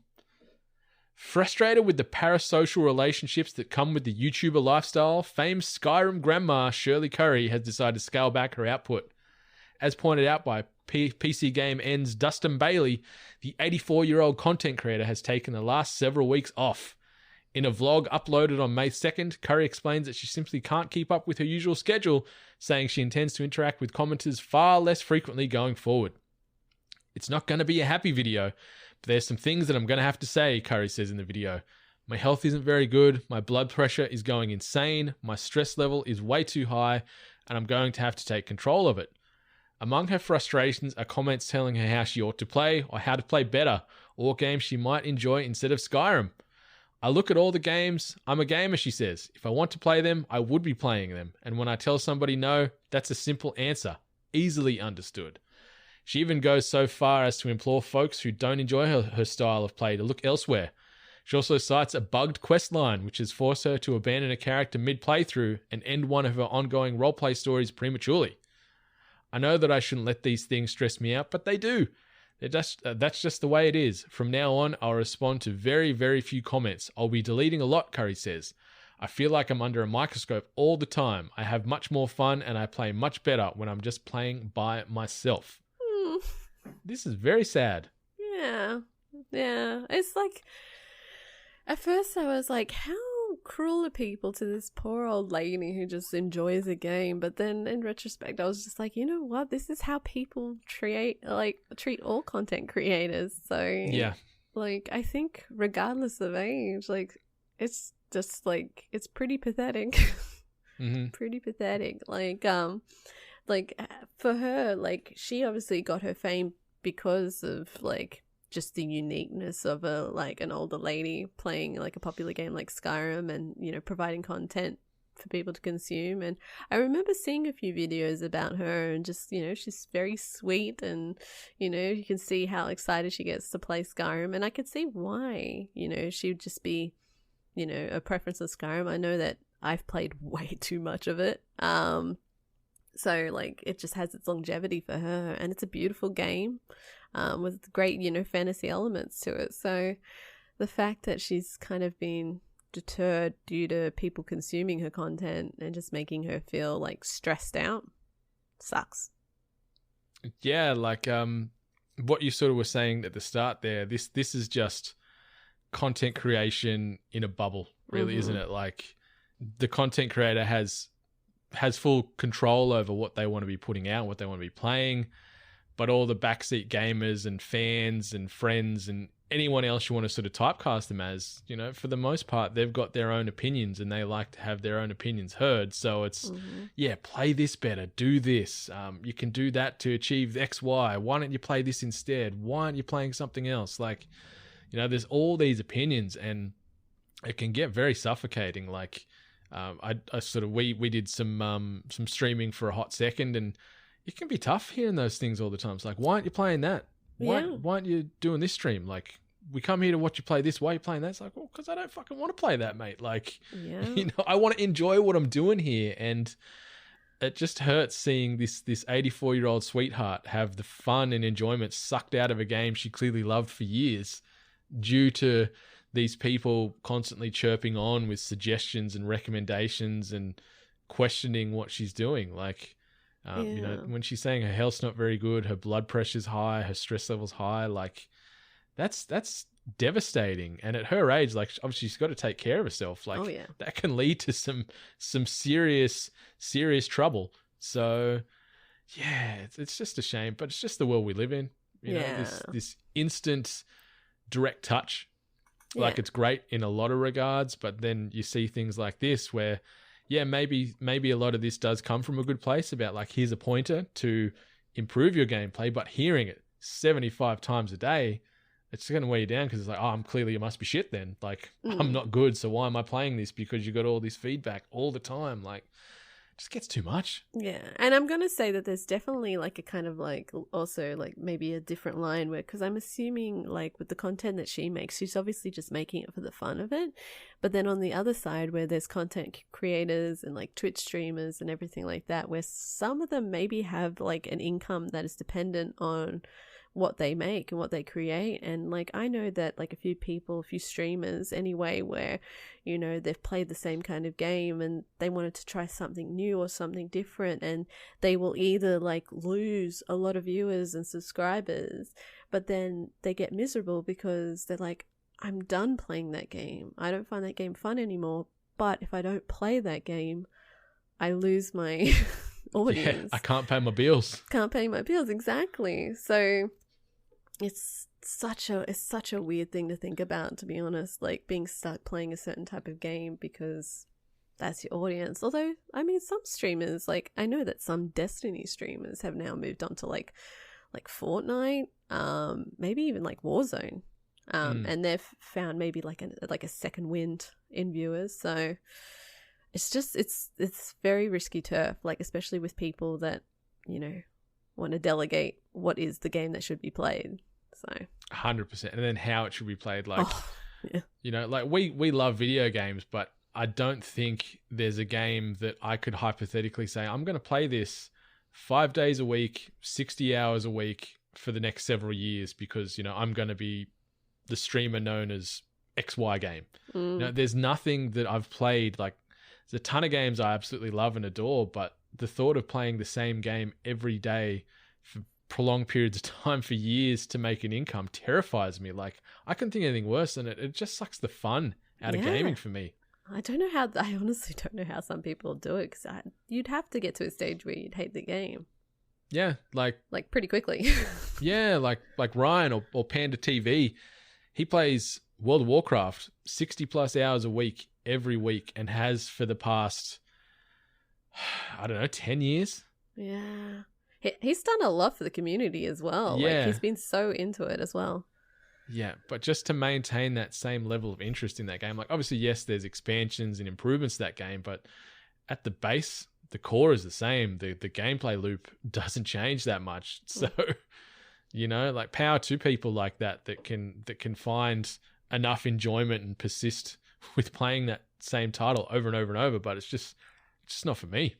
Frustrated with the parasocial relationships that come with the YouTuber lifestyle, famed Skyrim grandma Shirley Curry has decided to scale back her output. As pointed out by PC Game N's Dustin Bailey, the 84-year-old content creator has taken the last several weeks off. In a vlog uploaded on May 2nd, Curry explains that she simply can't keep up with her usual schedule, saying she intends to interact with commenters far less frequently going forward. It's not going to be a happy video, but there's some things that I'm going to have to say, Curry says in the video. My health isn't very good, my blood pressure is going insane, my stress level is way too high, and I'm going to have to take control of it. Among her frustrations are comments telling her how she ought to play or how to play better, or games she might enjoy instead of Skyrim. I look at all the games. I'm a gamer, she says. If I want to play them, I would be playing them. And when I tell somebody no, that's a simple answer. Easily understood. She even goes so far as to implore folks who don't enjoy her style of play to look elsewhere. She also cites a bugged quest line, which has forced her to abandon a character mid-playthrough and end one of her ongoing roleplay stories prematurely. I know that I shouldn't let these things stress me out, but they do. That's just the way it is. From now on, I'll respond to very, very few comments. I'll be deleting a lot, Curry says. I feel like I'm under a microscope all the time. I have much more fun and I play much better when I'm just playing by myself. This is very sad. Yeah. It's like, at first I was like, how cruel are people to this poor old lady who just enjoys a game? But then in retrospect, I was just like, you know what? This is how people treat all content creators. So yeah, like I think regardless of age, like it's just like it's pretty pathetic. Pretty pathetic. Like for her, like she obviously got her fame because of like just the uniqueness of an older lady playing like a popular game like Skyrim and, you know, providing content for people to consume. And I remember seeing a few videos about her and just, you know, she's very sweet and, you know, you can see how excited she gets to play Skyrim. And I could see why, you know, she would just be, you know, a preference of Skyrim. I know that I've played way too much of it. So like it just has its longevity for her and it's a beautiful game. With great, you know, fantasy elements to it. So the fact that she's kind of been deterred due to people consuming her content and just making her feel like stressed out sucks. Yeah, like what you sort of were saying at the start there, this is just content creation in a bubble, really, isn't it? Like the content creator has full control over what they want to be putting out, what they want to be playing. But all the backseat gamers and fans and friends and anyone else you want to sort of typecast them as, you know, for the most part, they've got their own opinions and they like to have their own opinions heard. So it's, yeah, play this better, do this. You can do that to achieve X, Y. Why don't you play this instead? Why aren't you playing something else? Like, you know, there's all these opinions and it can get very suffocating. Like, I sort of, we did some streaming for a hot second and it can be tough hearing those things all the time. It's like, why aren't you playing that? Why aren't you doing this stream? Like, we come here to watch you play this. Why are you playing that? It's like, well, because I don't fucking want to play that, mate. Like, you know, I want to enjoy what I'm doing here. And it just hurts seeing this 84-year-old sweetheart have the fun and enjoyment sucked out of a game she clearly loved for years due to these people constantly chirping on with suggestions and recommendations and questioning what she's doing. Like, you know, when she's saying her health's not very good, her blood pressure's high, her stress level's high, like that's devastating. And at her age, like obviously she's got to take care of herself. Like that can lead to some serious trouble. So yeah, it's just a shame, but it's just the world we live in. You know, this instant direct touch. Like it's great in a lot of regards, but then you see things like this where, maybe a lot of this does come from a good place about like, here's a pointer to improve your gameplay, but hearing it 75 times a day, it's going to weigh you down because it's like, I'm clearly, it must be shit then. Like, I'm not good, so why am I playing this? Because you got all this feedback all the time. Like, it just gets too much. Yeah. And I'm going to say that there's definitely like a kind of like also like maybe a different line where, because I'm assuming like with the content that she makes, she's obviously just making it for the fun of it. But then on the other side where there's content creators and like Twitch streamers and everything like that, where some of them maybe have like an income that is dependent on what they make and what they create. And like I know that like a few streamers anyway, where you know they've played the same kind of game and they wanted to try something new or something different, and they will either like lose a lot of viewers and subscribers, but then they get miserable because they're like, I'm done playing that game, I don't find that game fun anymore, but if I don't play that game I lose my audience. I can't pay my bills. Exactly. So it's such a weird thing to think about, to be honest, like being stuck playing a certain type of game because that's your audience. Although, I mean, some streamers, like I know that some Destiny streamers have now moved on to like Fortnite, maybe even like Warzone, and they've found maybe like a second wind in viewers. So it's just it's very risky turf, like especially with people that, you know, want to delegate what is the game that should be played. So 100%, and then how it should be played. Like, you know, like we love video games, but I don't think there's a game that I could hypothetically say I'm going to play this 5 days a week, 60 hours a week for the next several years because, you know, I'm going to be the streamer known as XY game. You know, there's nothing that I've played. Like, there's a ton of games I absolutely love and adore, but the thought of playing the same game every day for prolonged periods of time for years to make an income terrifies me. Like, I couldn't think of anything worse than it. It just sucks the fun out of gaming for me. I honestly don't know how some people do it, because you'd have to get to a stage where you'd hate the game. Yeah, like pretty quickly. Yeah, like Ryan or Panda TV, he plays World of Warcraft 60 plus hours a week every week and has for the past, I don't know, 10 years. Yeah. He's done a lot for the community as well. Yeah. Like, he's been so into it as well. Yeah, but just to maintain that same level of interest in that game, like obviously, yes, there's expansions and improvements to that game, but at the base, the core is the same. The gameplay loop doesn't change that much. So, you know, like power to people like that can find enough enjoyment and persist with playing that same title over and over and over, but it's just not for me.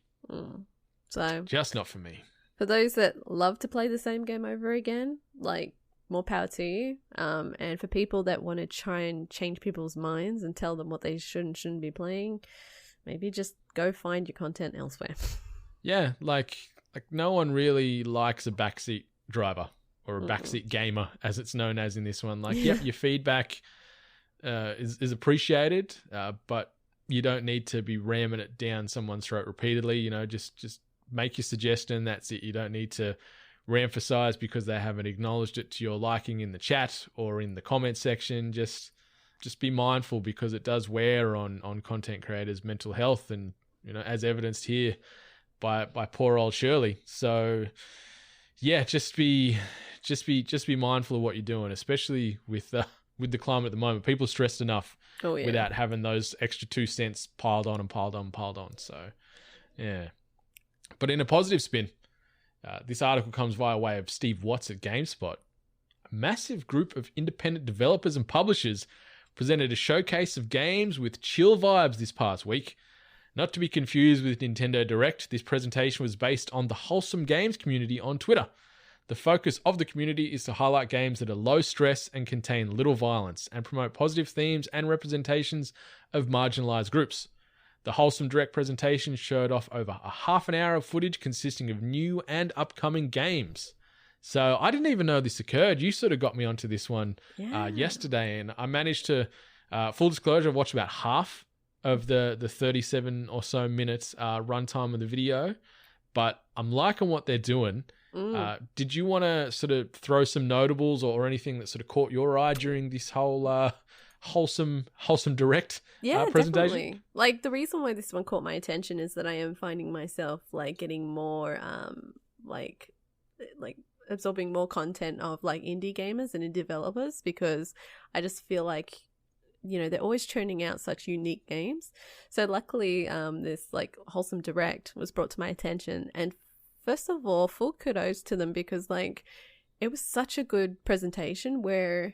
So just not for me. For those that love to play the same game over again, like, more power to you. And for people that want to try and change people's minds and tell them what they should and shouldn't be playing, maybe just go find your content elsewhere. Yeah, like no one really likes a backseat driver or a backseat gamer, as it's known as in this one. Like, yep, your feedback is appreciated, but you don't need to be ramming it down someone's throat repeatedly. You know, just make your suggestion. That's it. You don't need to re-emphasize because they haven't acknowledged it to your liking in the chat or in the comment section. Just be mindful, because it does wear on content creators' mental health, and, you know, as evidenced here by poor old Shirley. So yeah, just be mindful of what you're doing, especially with the climate at the moment. People are stressed enough without having those extra 2 cents piled on and piled on and piled on. So yeah, but in a positive spin, this article comes via way of Steve Watts at GameSpot. A massive group of independent developers and publishers presented a showcase of games with chill vibes this past week. Not to be confused with Nintendo Direct, this presentation was based on the Wholesome Games community on Twitter. The focus of the community is to highlight games that are low stress and contain little violence, and promote positive themes and representations of marginalized groups. The Wholesome Direct presentation showed off over a half an hour of footage consisting of new and upcoming games. So I didn't even know this occurred. You sort of got me onto this one yesterday, and I managed to, full disclosure, I've watched about half of the 37 or so minutes runtime of the video, but I'm liking what they're doing. Did you want to sort of throw some notables or anything that sort of caught your eye during this whole wholesome Direct presentation? Definitely. Like, the reason why this one caught my attention is that I am finding myself like getting more like absorbing more content of like indie gamers and indie developers, because I just feel like, you know, they're always churning out such unique games. So luckily, this like Wholesome Direct was brought to my attention, and first of all, full kudos to them, because like it was such a good presentation where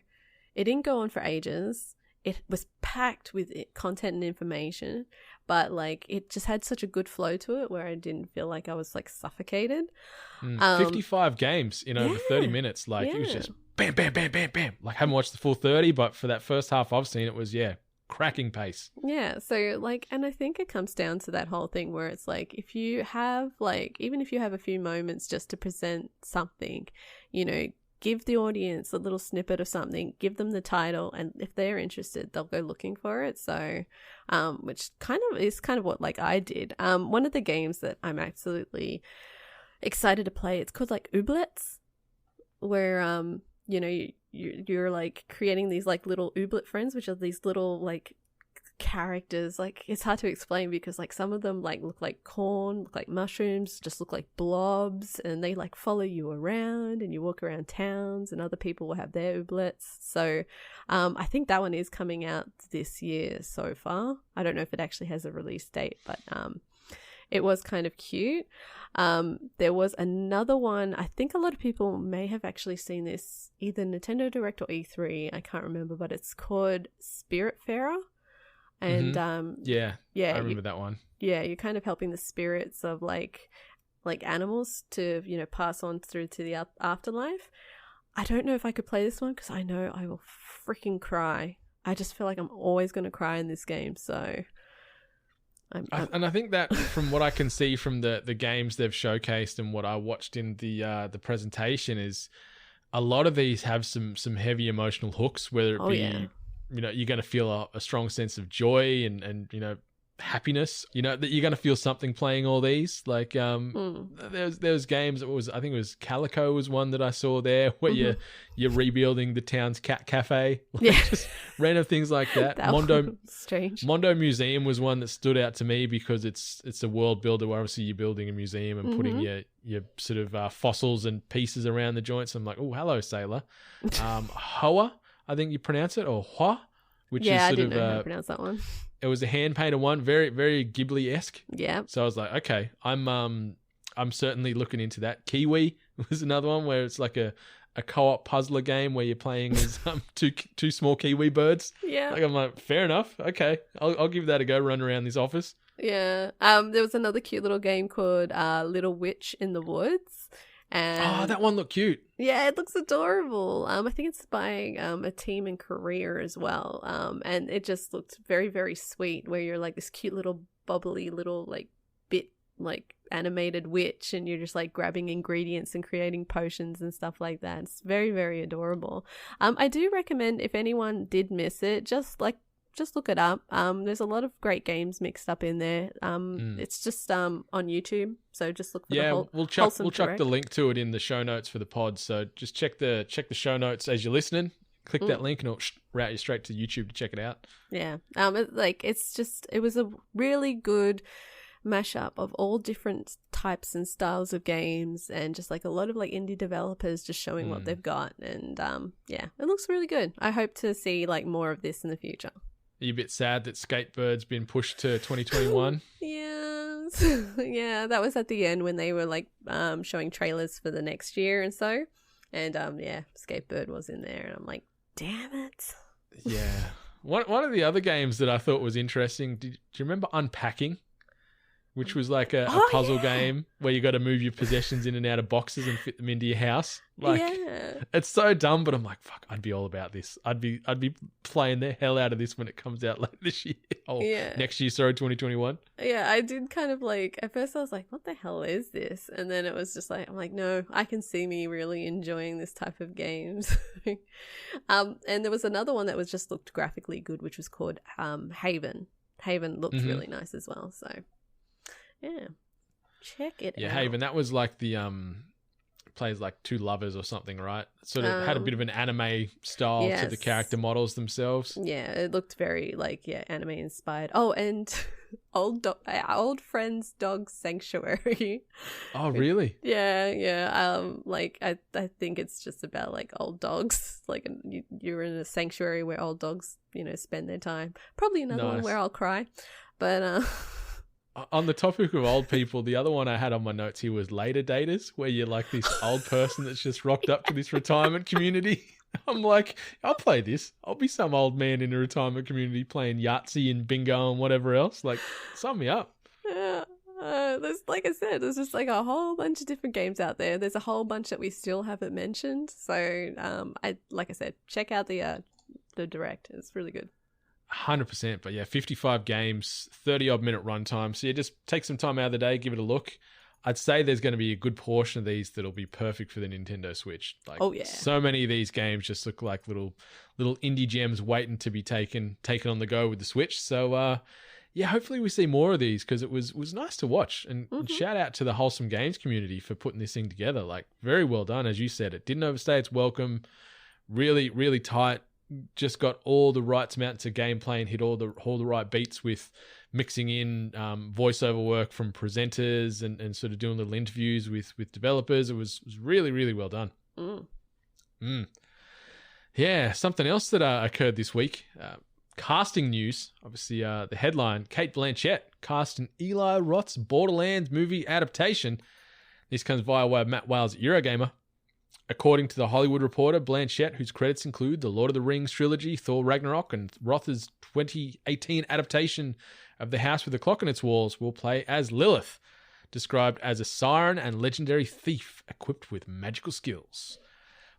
it didn't go on for ages. It was packed with content and information, but like it just had such a good flow to it where I didn't feel like I was like suffocated. 55 games in over 30 minutes. Like it was just bam, bam, bam, bam, bam. Like I haven't watched the full 30, but for that first half I've seen, it was, cracking pace. Yeah, so like, and I think it comes down to that whole thing where it's like, if you have like, even if you have a few moments just to present something, you know, give the audience a little snippet of something, give them the title, and if they're interested, they'll go looking for it. So, which kind of what like I did. One of the games that I'm absolutely excited to play, it's called like Ooblets, where you know, you're like creating these like little ooblet friends, which are these little like characters. Like, it's hard to explain because like some of them like look like corn, look like mushrooms, just look like blobs, and they like follow you around, and you walk around towns, and other people will have their ooblets. So I think that one is coming out this year so far. I don't know if it actually has a release date, but it was kind of cute. There was another one. I think a lot of people may have actually seen this, either Nintendo Direct or E3. I can't remember, but it's called Spiritfarer. And I remember that one. Yeah, you're kind of helping the spirits of like animals to, you know, pass on through to the afterlife. I don't know if I could play this one because I know I will freaking cry. I just feel like I'm always going to cry in this game. So, and I think that from what I can see from the games they've showcased and what I watched in the presentation is a lot of these have some heavy emotional hooks, whether it be you know, you're going to feel a strong sense of joy and you know, happiness, you know, that you're going to feel something playing all these. Like there's games that was, I think it was Calico was one that I saw there where you're rebuilding the town's cat cafe, like just random things like that. Strange. Mondo Museum was one that stood out to me because it's a world builder where obviously you're building a museum and putting your sort of fossils and pieces around the joints. I'm like, oh, hello, sailor. Hoa, I think you pronounce it, or Hua, which is sort I didn't of know how to pronounce that one. It was a hand painted one, very, very Ghibli-esque. Yeah. So I was like, okay, I'm certainly looking into that. Kiwi was another one where it's like a co-op puzzler game where you're playing as two small kiwi birds. Yeah. Like, I'm like, fair enough. Okay, I'll give that a go. Run around this office. Yeah. There was another cute little game called Little Witch in the Woods. And that one looked cute. Yeah, it looks adorable. I think it's by a team in Korea as well. And it just looked very, very sweet, where you're like this cute little bubbly little like bit like animated witch, and you're just like grabbing ingredients and creating potions and stuff like that. It's very, very adorable. I do recommend, if anyone did miss it, just look it up. There's a lot of great games mixed up in there. It's just on YouTube, so just look for we'll chuck the link to it in the show notes for the pod. So just check the show notes as you're listening. Click that link and it'll route you straight to YouTube to check it out. Yeah. It was a really good mashup of all different types and styles of games, and just like a lot of like indie developers just showing what they've got, and it looks really good. I hope to see like more of this in the future. Are you a bit sad that Skatebird's been pushed to 2021? Yes. Yeah, that was at the end when they were like showing trailers for the next year and so. And Skatebird was in there, and I'm like, damn it. Yeah. One of the other games that I thought was interesting, do you remember Unpacking? which was like a puzzle game where you got to move your possessions in and out of boxes and fit them into your house. Like, it's so dumb, but I'm like, fuck, I'd be all about this. I'd be playing the hell out of this when it comes out later this year. Next year, sorry, 2021. Yeah, I did kind of like, at first I was like, what the hell is this? And then it was just like, I'm like, no, I can see me really enjoying this type of games. And there was another one that was just looked graphically good, which was called Haven. Haven looked really nice as well, so... Yeah, check it out. Yeah, Haven, that was like the plays like two lovers or something, right? Sort of had a bit of an anime style to the character models themselves. Yeah, it looked very like anime inspired. Oh, and old friend's dog sanctuary. Oh, really? Yeah. Like I think it's just about like old dogs. Like you're in a sanctuary where old dogs, spend their time. Probably another one where I'll cry, but. On the topic of old people, the other one I had on my notes here was later daters, where you're like this old person that's just rocked up to this retirement community. I'm like, I'll play this. I'll be some old man in a retirement community playing Yahtzee and bingo and whatever else. Like, sign me up. Yeah. There's, like I said, there's just like a whole bunch of different games out there. There's a whole bunch that we still haven't mentioned. So, like I said, check out the direct. It's really good. 100%, but yeah, 55 games, 30-odd minute runtime. So yeah, just take some time out of the day, give it a look. I'd say there's going to be a good portion of these that'll be perfect for the Nintendo Switch. Like, so many of these games just look like little indie gems waiting to be taken on the go with the Switch. So yeah, hopefully we see more of these because it was nice to watch. And shout out to the Wholesome Games community for putting this thing together. Like, very well done, as you said. It didn't overstay its welcome. Really, really tight. Just got all the right amounts of gameplay and hit all the right beats with mixing in voiceover work from presenters and sort of doing little interviews with developers. It was really, really well done. Yeah, something else that occurred this week. Casting news. Obviously, the headline, Cate Blanchett cast in Eli Roth's Borderlands movie adaptation. This comes via way of Matt Wales at Eurogamer. According to The Hollywood Reporter, Blanchett, whose credits include the Lord of the Rings trilogy, Thor Ragnarok, and Roth's 2018 adaptation of The House with the Clock in its Walls, will play as Lilith, described as a siren and legendary thief equipped with magical skills.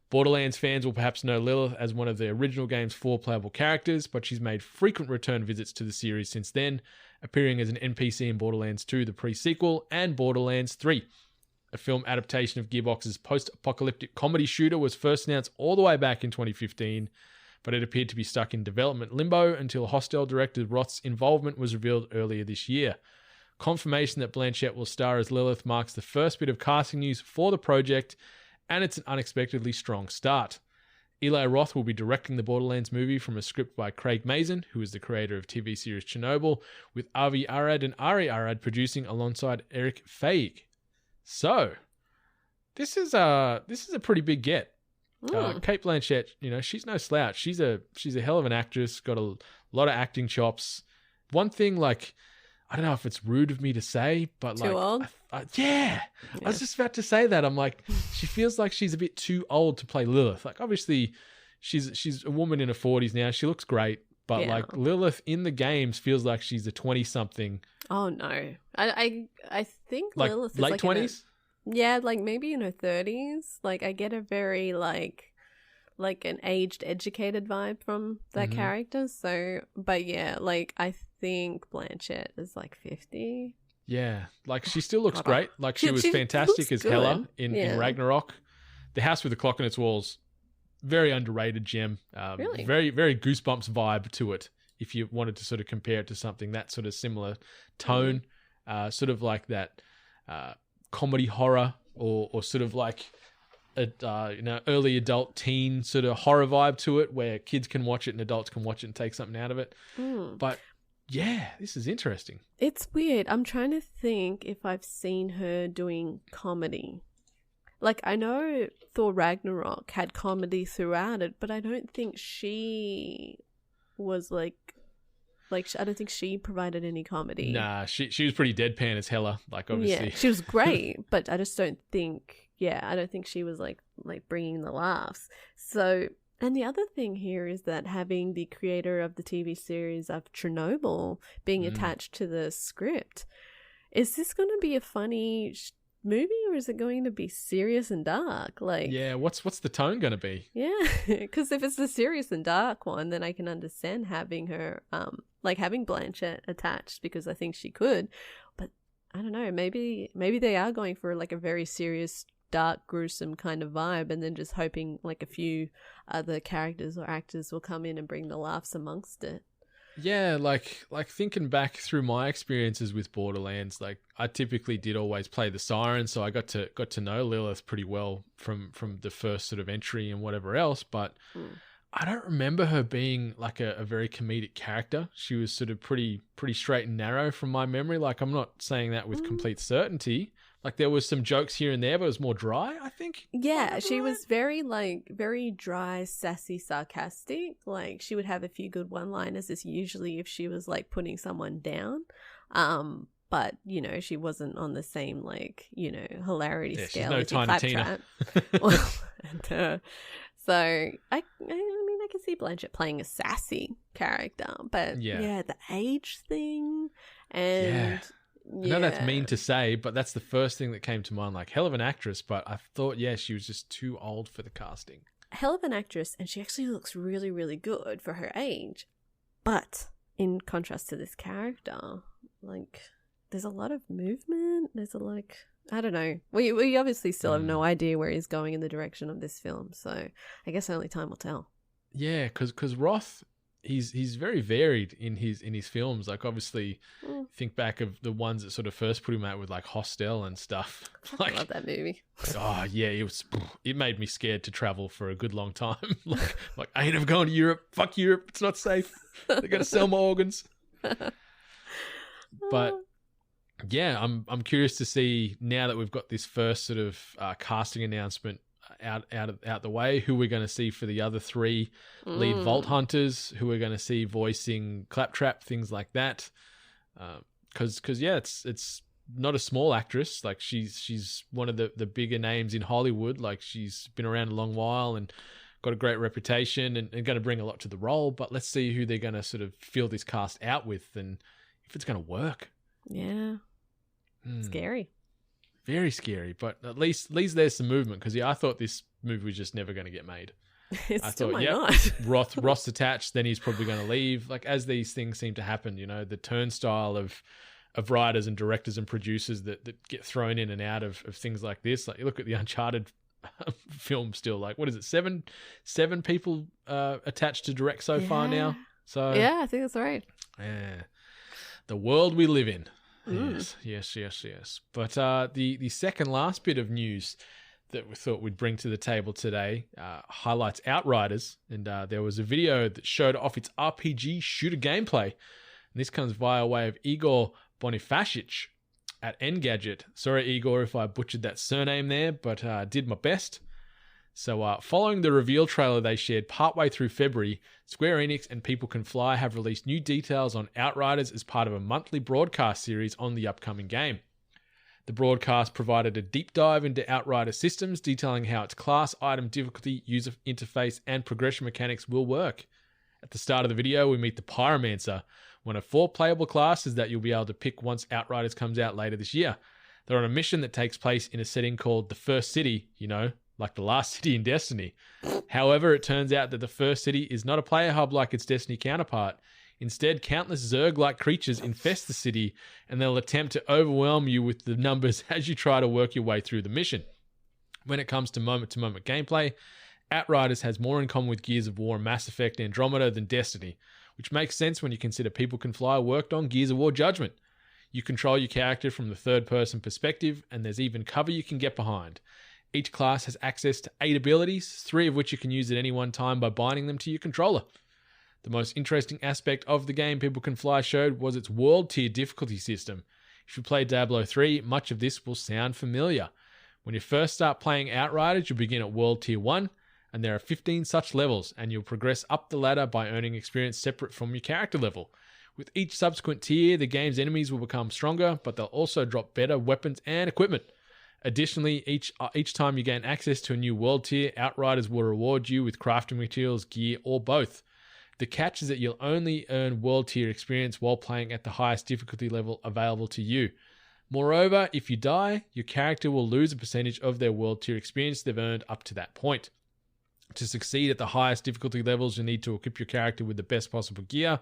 Borderlands fans will perhaps know Lilith as one of the original game's 4 playable characters, but she's made frequent return visits to the series since then, appearing as an NPC in Borderlands 2, the pre-sequel, and Borderlands 3. A film adaptation of Gearbox's post-apocalyptic comedy shooter was first announced all the way back in 2015, but it appeared to be stuck in development limbo until Hostel director Roth's involvement was revealed earlier this year. Confirmation that Blanchett will star as Lilith marks the first bit of casting news for the project, and it's an unexpectedly strong start. Eli Roth will be directing the Borderlands movie from a script by Craig Mazin, who is the creator of TV series Chernobyl, with Avi Arad and Ari Arad producing alongside Eric Feig. So, this is a pretty big get. Cate Blanchett, she's no slouch. She's a hell of an actress. Got a lot of acting chops. One thing, like, I don't know if it's rude of me to say, but too old. I was just about to say that. I'm like, she feels like she's a bit too old to play Lilith. Like, obviously, she's a woman in her 40s now. She looks great, but like Lilith in the games feels like she's a 20-something. Oh no, I think like Lilith is late like 20s. Yeah, like maybe in her 30s. Like I get a very like an aged, educated vibe from that character. So, but yeah, like I think Blanchett is like 50. Yeah, like she still looks great. Like she was fantastic as Hela in Ragnarok. The House with the Clock in its Walls, very underrated gem. Really? Very, very Goosebumps vibe to it. If you wanted to sort of compare it to something that sort of similar tone, sort of like that comedy horror or sort of like a early adult teen sort of horror vibe to it, where kids can watch it and adults can watch it and take something out of it. But yeah, this is interesting. It's weird. I'm trying to think if I've seen her doing comedy. Like, I know Thor Ragnarok had comedy throughout it, but I don't think she was like I don't think she provided any comedy. Nah, she was pretty deadpan as Hela. Like, obviously, yeah, she was great, but I just don't think. Yeah, I don't think she was like bringing the laughs. So, and the other thing here is that having the creator of the TV series of Chernobyl being attached to the script, is this going to be a funny movie or is it going to be serious and dark? Like, yeah, what's the tone going to be? Yeah, because if it's the serious and dark one, then I can understand having her, like having Blanchett attached because I think she could. But I don't know, maybe they are going for like a very serious, dark, gruesome kind of vibe, and then just hoping like a few other characters or actors will come in and bring the laughs amongst it. Yeah, like thinking back through my experiences with Borderlands, like I typically did always play the siren, so I got to know Lilith pretty well from the first sort of entry and whatever else, but I don't remember her being like a very comedic character. She was sort of pretty straight and narrow from my memory. Like I'm not saying that with complete certainty. Like there was some jokes here and there, but it was more dry, I think. Yeah, she was very dry, sassy, sarcastic. Like she would have a few good one-liners as usually if she was like putting someone down. But you know, she wasn't on the same like, you know, hilarity scale. She's no Tiny Tina. So I mean I can see Blanchett playing a sassy character, but yeah the age thing and I know that's mean to say, but that's the first thing that came to mind. Like, hell of an actress, but I thought, she was just too old for the casting. Hell of an actress, and she actually looks really, really good for her age. But in contrast to this character, like, there's a lot of movement. There's I don't know. We obviously still have no idea where he's going in the direction of this film, so I guess only time will tell. Yeah, because Roth, he's very varied in his films. Like obviously, think back of the ones that sort of first put him out with like Hostel and stuff. Like, I love that movie. Oh yeah, it made me scared to travel for a good long time. like I ain't ever going to Europe. Fuck Europe. It's not safe. They're gonna sell my organs. But yeah, I'm curious to see now that we've got this first sort of casting announcement out the way, who we're going to see for the other three lead Vault Hunters, who we're going to see voicing Claptrap, things like that. Because it's not a small actress. Like she's one of the bigger names in Hollywood. Like she's been around a long while and got a great reputation and going to bring a lot to the role. But let's see who they're going to sort of fill this cast out with and if it's going to work. Yeah. Scary. Very scary, but at least there's some movement because I thought this movie was just never going to get made. I thought, not. Roth's attached, then he's probably going to leave. Like as these things seem to happen, you know, the turnstile of writers and directors and producers that get thrown in and out of things like this. Like you look at the Uncharted film, still like what is it, seven people attached to direct so far now. So yeah, I think that's right. Yeah, the world we live in. Yes. But the second last bit of news that we thought we'd bring to the table today highlights Outriders, and there was a video that showed off its RPG shooter gameplay. And this comes via way of Igor Bonifacic at Engadget. Sorry, Igor, if I butchered that surname there, but did my best. So following the reveal trailer they shared partway through February, Square Enix and People Can Fly have released new details on Outriders as part of a monthly broadcast series on the upcoming game. The broadcast provided a deep dive into Outrider systems, detailing how its class, item, difficulty, user interface, and progression mechanics will work. At the start of the video, we meet the Pyromancer, one of 4 playable classes that you'll be able to pick once Outriders comes out later this year. They're on a mission that takes place in a setting called the First City, like the last city in Destiny. However, it turns out that the First City is not a player hub like its Destiny counterpart. Instead, countless Zerg-like creatures infest the city, and they'll attempt to overwhelm you with the numbers as you try to work your way through the mission. When it comes to moment-to-moment gameplay, Outriders has more in common with Gears of War and Mass Effect Andromeda than Destiny, which makes sense when you consider People Can Fly worked on Gears of War Judgment. You control your character from the third-person perspective, and there's even cover you can get behind. Each class has access to 8 abilities, 3 of which you can use at any one time by binding them to your controller. The most interesting aspect of the game People Can Fly showed was its world tier difficulty system. If you play Diablo 3, much of this will sound familiar. When you first start playing Outriders, you'll begin at world tier 1, and there are 15 such levels, and you'll progress up the ladder by earning experience separate from your character level. With each subsequent tier, the game's enemies will become stronger, but they'll also drop better weapons and equipment. Additionally, each time you gain access to a new world tier, Outriders will reward you with crafting materials, gear, or both. The catch is that you'll only earn world tier experience while playing at the highest difficulty level available to you. Moreover, if you die, your character will lose a percentage of their world tier experience they've earned up to that point. To succeed at the highest difficulty levels, you need to equip your character with the best possible gear.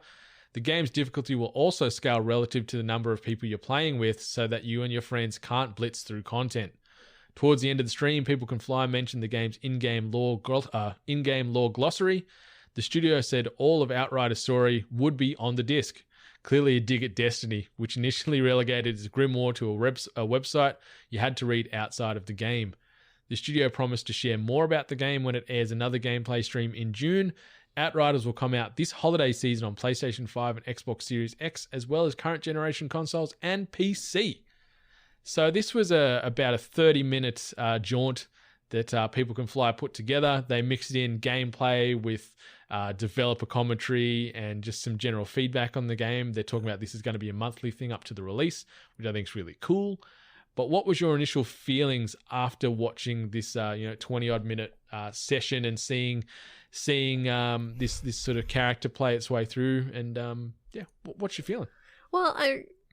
The game's difficulty will also scale relative to the number of people you're playing with so that you and your friends can't blitz through content. Towards the end of the stream, People Can Fly mentioned the game's in-game lore glossary. The studio said all of Outrider's story would be on the disc. Clearly a dig at Destiny, which initially relegated its grimoire to a website you had to read outside of the game. The studio promised to share more about the game when it airs another gameplay stream in June. Outriders will come out this holiday season on PlayStation 5 and Xbox Series X, as well as current generation consoles and PC. So this was about a 30-minute jaunt that People Can Fly put together. They mixed in gameplay with developer commentary and just some general feedback on the game. They're talking about this is going to be a monthly thing up to the release, which I think is really cool. But what was your initial feelings after watching this 20-odd minute session and seeing this sort of character play its way through? And what's your feeling? Well,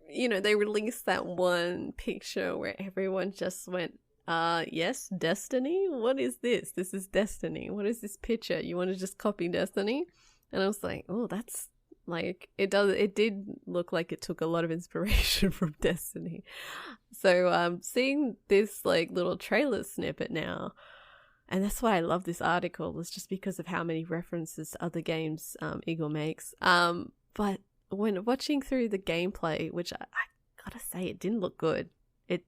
they released that one picture where everyone just went, yes, Destiny? What is this? This is Destiny. What is this picture? You want to just copy Destiny? And I was like, oh, that's like, it did look like it took a lot of inspiration from Destiny. So seeing this like little trailer snippet now, and that's why I love this article, is just because of how many references to other games Eagle makes. But when watching through the gameplay, which I gotta say, it didn't look good. It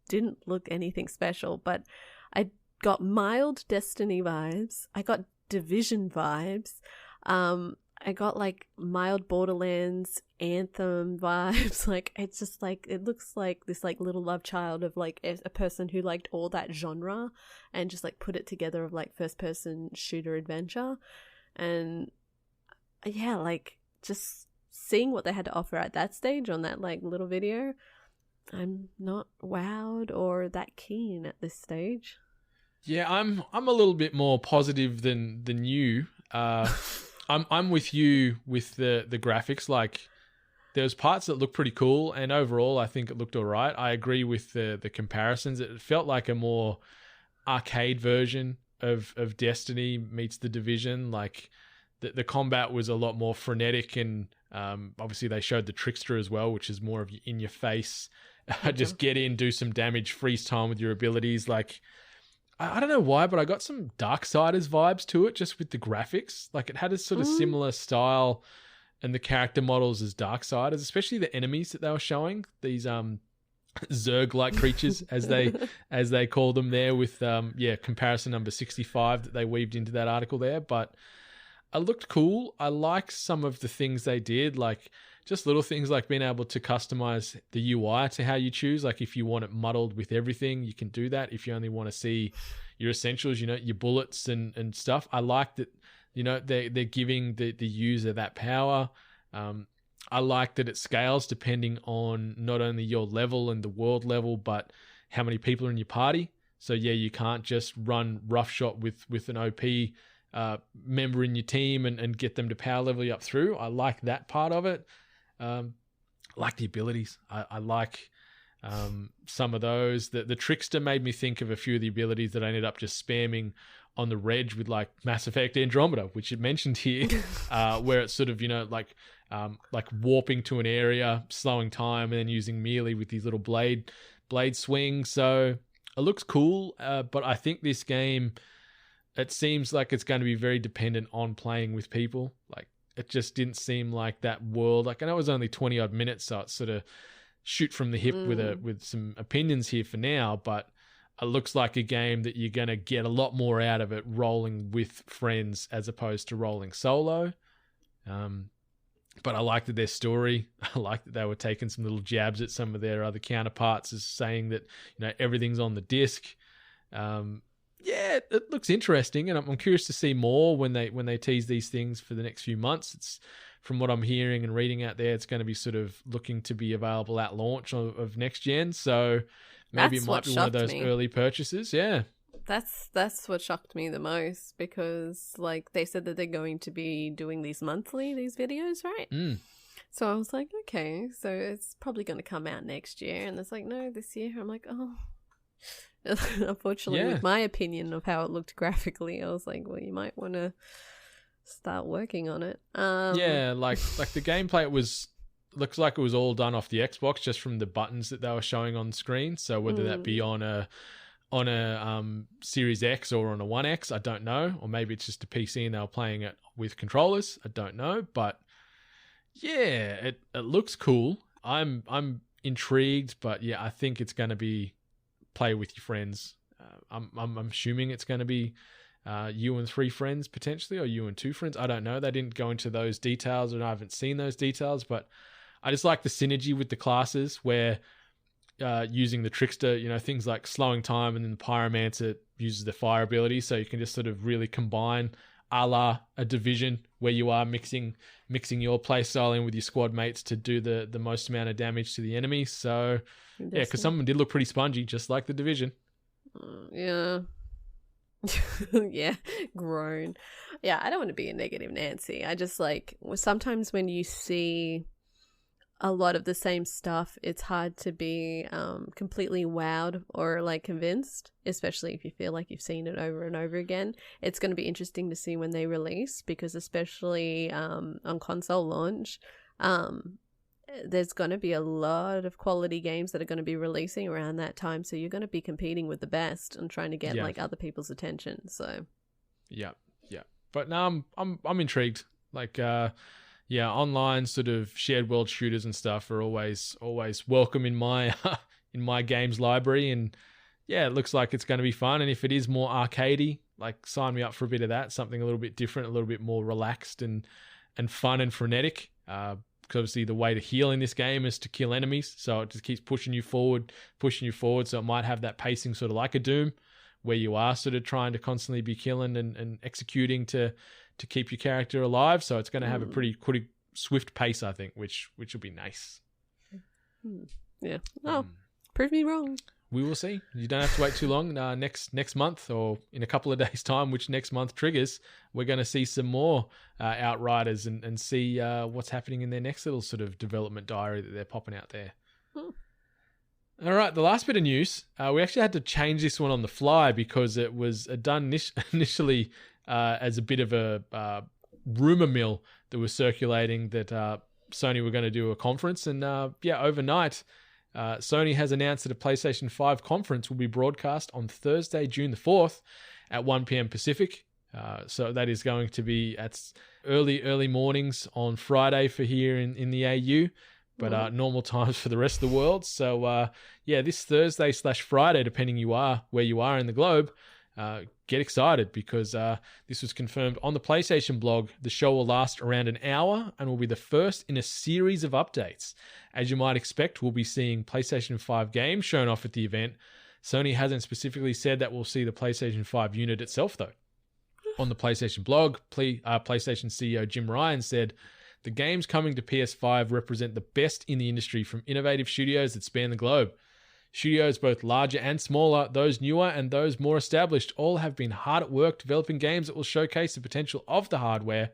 didn't look anything special, but I got mild Destiny vibes. I got Division vibes. I got like mild Borderlands Anthem vibes. Like, it's just like, it looks like this like little love child of like a person who liked all that genre and just like put it together of like first person shooter adventure. And yeah, like just seeing what they had to offer at that stage on that like little video, I'm not wowed or that keen at this stage. Yeah, I'm a little bit more positive than you. I'm with you with the graphics. Like, there was parts that looked pretty cool, and overall I think it looked all right. I agree with the comparisons. It felt like a more arcade version of Destiny meets The Division. Like, the combat was a lot more frenetic, and obviously they showed the Trickster as well, which is more of in your face. Just get in, do some damage, freeze time with your abilities. Like, I don't know why, but I got some Darksiders vibes to it just with the graphics. Like, it had a sort of similar style and the character models as Darksiders, especially the enemies that they were showing. These Zerg-like creatures, as they call them there, with comparison number 65 that they weaved into that article there. But it looked cool. I like some of the things they did, like just little things like being able to customize the UI to how you choose. Like, if you want it muddled with everything, you can do that. If you only want to see your essentials, your bullets and stuff. I like that, they're giving the user that power. I like that it scales depending on not only your level and the world level, but how many people are in your party. So yeah, you can't just run roughshod with an OP member in your team and get them to power level you up through. I like that part of it. I like the abilities. I like some of those. The Trickster made me think of a few of the abilities that I ended up just spamming on the Reg with, like Mass Effect Andromeda, which it mentioned here, where it's sort of, like warping to an area, slowing time, and then using melee with these little blade swings. So it looks cool, but I think this game, it seems like it's going to be very dependent on playing with people. Like, it just didn't seem like that world. Like, I know it was only 20-odd minutes, so it's sort of shoot from the hip with some opinions here for now, but it looks like a game that you're going to get a lot more out of it rolling with friends as opposed to rolling solo. But I liked their story. I liked that they were taking some little jabs at some of their other counterparts, as saying that, everything's on the disc. Yeah, it looks interesting, and I'm curious to see more when they tease these things for the next few months. It's, from what I'm hearing and reading out there, it's going to be sort of looking to be available at launch of next gen. So maybe it might be one of those early purchases. Yeah, that's what shocked me the most, because like they said that they're going to be doing these videos, right? So I was like, okay, so it's probably going to come out next year. And it's like, no, this year. I'm like, oh. Unfortunately, with my opinion of how it looked graphically, I was like, well, you might want to start working on it. Yeah, like the gameplay looks like it was all done off the Xbox just from the buttons that they were showing on the screen. So whether that be on a Series X or on a One X, I don't know. Or maybe it's just a PC and they were playing it with controllers. I don't know. But yeah, it looks cool. I'm intrigued, but yeah, I think it's going to be play with your friends. I'm assuming it's going to be you and 3 friends potentially, or you and 2 friends. I don't know. They didn't go into those details, and I haven't seen those details. But I just like the synergy with the classes, where using the trickster, things like slowing time, and then the pyromancer uses the fire ability, so you can just sort of really combine a la a Division, where you are mixing your play style in with your squad mates to do the most amount of damage to the enemy. So yeah, because some of them did look pretty spongy, just like the Division. Yeah. Yeah, groan. Yeah, I don't want to be a negative Nancy. I just like, sometimes when you see a lot of the same stuff, it's hard to be completely wowed or like convinced, especially if you feel like you've seen it over and over again. It's going to be interesting to see when they release, because especially on console launch, there's going to be a lot of quality games that are going to be releasing around that time, so you're going to be competing with the best and trying to get like other people's attention. So yeah, but no, I'm intrigued. Like yeah, online sort of shared world shooters and stuff are always welcome in my in my games library, and yeah, it looks like it's going to be fun. And if it is more arcadey, like, sign me up for a bit of that, something a little bit different, a little bit more relaxed and fun and frenetic. Because obviously the way to heal in this game is to kill enemies, so it just keeps pushing you forward. So it might have that pacing sort of like a Doom, where you are sort of trying to constantly be killing and executing to keep your character alive. So it's going to have a pretty swift pace, I think, which will be nice. Yeah. Oh, prove me wrong. We will see. You don't have to wait too long. Next month, or in a couple of days' time, which next month triggers, we're going to see some more Outriders and see what's happening in their next little sort of development diary that they're popping out there. All right, the last bit of news. We actually had to change this one on the fly, because it was done initially as a bit of a rumor mill that was circulating that Sony were going to do a conference. And overnight, Sony has announced that a PlayStation 5 conference will be broadcast on Thursday, June the 4th at 1 p.m. Pacific. So that is going to be at early mornings on Friday for here in the AU, but normal times for the rest of the world. So this Thursday/Friday, depending where you are in the globe, get excited, because this was confirmed on the PlayStation blog. The show will last around an hour and will be the first in a series of updates. As you might expect, we'll be seeing PlayStation 5 games shown off at the event. Sony hasn't specifically said that we'll see the PlayStation 5 unit itself, though. On the PlayStation blog, PlayStation CEO Jim Ryan said, "The games coming to PS5 represent the best in the industry from innovative studios that span the globe. Studios both larger and smaller, those newer and those more established, all have been hard at work developing games that will showcase the potential of the hardware."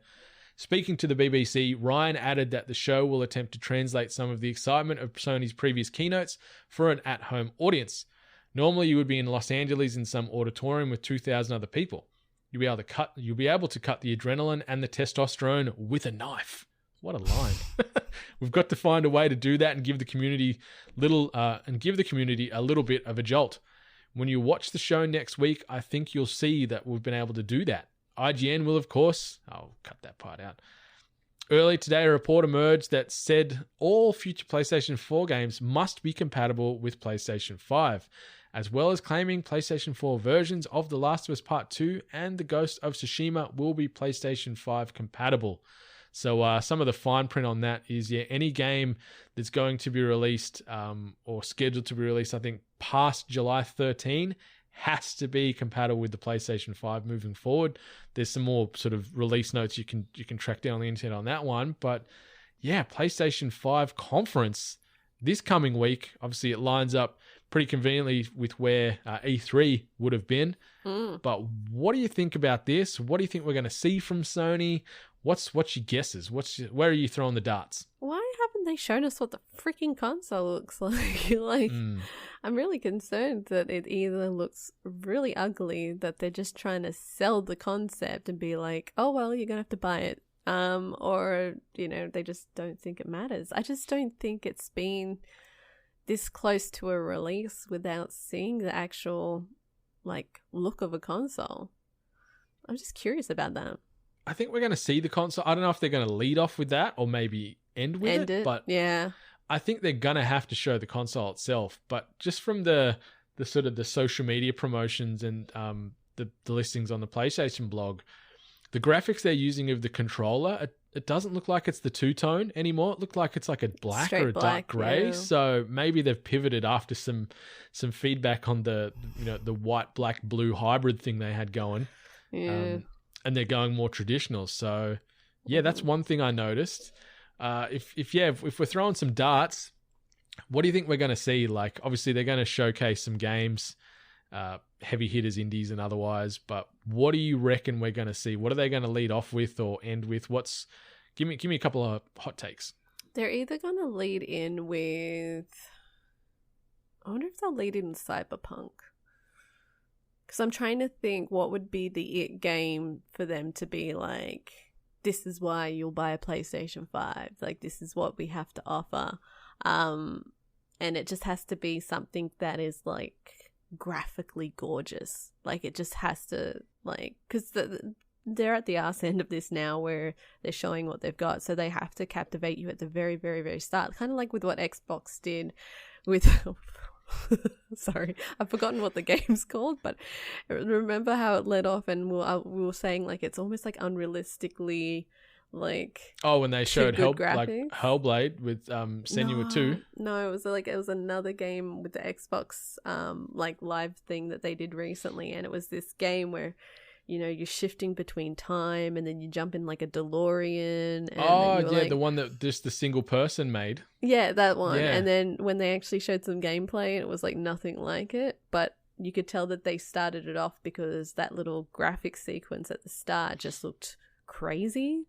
Speaking to the BBC, Ryan added that the show will attempt to translate some of the excitement of Sony's previous keynotes for an at-home audience. Normally, you would be in Los Angeles in some auditorium with 2,000 other people. You'll be able to cut the adrenaline and the testosterone with a knife. What a line. We've got to find a way to do that and give the community a little bit of a jolt. When you watch the show next week, I think you'll see that we've been able to do that. IGN will, of course, I'll cut that part out. Early today, a report emerged that said all future PlayStation 4 games must be compatible with PlayStation 5, as well as claiming PlayStation 4 versions of The Last of Us Part 2 and The Ghost of Tsushima will be PlayStation 5 compatible. So some of the fine print on that is, any game that's going to be released or scheduled to be released, I think, past July 13, has to be compatible with the PlayStation 5 moving forward. There's some more sort of release notes you can track down on the internet on that one. But yeah, PlayStation 5 conference this coming week. Obviously, it lines up pretty conveniently with where E3 would have been. But what do you think about this? What do you think we're going to see from Sony? What's your guesses? Where are you throwing the darts? Why haven't they shown us what the freaking console looks like? I'm really concerned that it either looks really ugly, that they're just trying to sell the concept and be like, oh, well, you're going to have to buy it. Or, you know, they just don't think it matters. I just don't think it's been this close to a release without seeing the actual, like, look of a console. I'm just curious about that. I think we're going to see the console. I don't know if they're going to lead off with that or maybe end it, but yeah. I think they're going to have to show the console itself. But just from the sort of the social media promotions and the listings on the PlayStation blog, the graphics they're using of the controller, it doesn't look like it's the two-tone anymore. It looked like it's like a black straight or a dark grey. Yeah. So maybe they've pivoted after some feedback on the white, black, blue hybrid thing they had going. Yeah. And they're going more traditional. So yeah, that's one thing I noticed. If we're throwing some darts, what do you think we're going to see? Like, obviously they're going to showcase some games, heavy hitters, indies and otherwise, but what do you reckon we're going to see? What are they going to lead off with or end with? Give me a couple of hot takes. They're either going to lead in with, I wonder if they'll lead in Cyberpunk. Because I'm trying to think what would be the it game for them to be like, this is why you'll buy a PlayStation 5. Like, this is what we have to offer. And it just has to be something that is, like, graphically gorgeous. Like, it just has to, like, because they're at the arse end of this now where they're showing what they've got. So they have to captivate you at the very, very, very start. Kind of like with what Xbox did with... Sorry, I've forgotten what the game's called, but remember how it led off and we were saying, like, it's almost like unrealistically, like, when they showed Hellblade with Senua 2. No, it was another game with the Xbox like live thing that they did recently, and it was this game where, you know, you're shifting between time and then you jump in like a DeLorean. And the one that just the single person made. Yeah, that one. Yeah. And then when they actually showed some gameplay, it was like nothing like it. But you could tell that they started it off because that little graphic sequence at the start just looked crazy.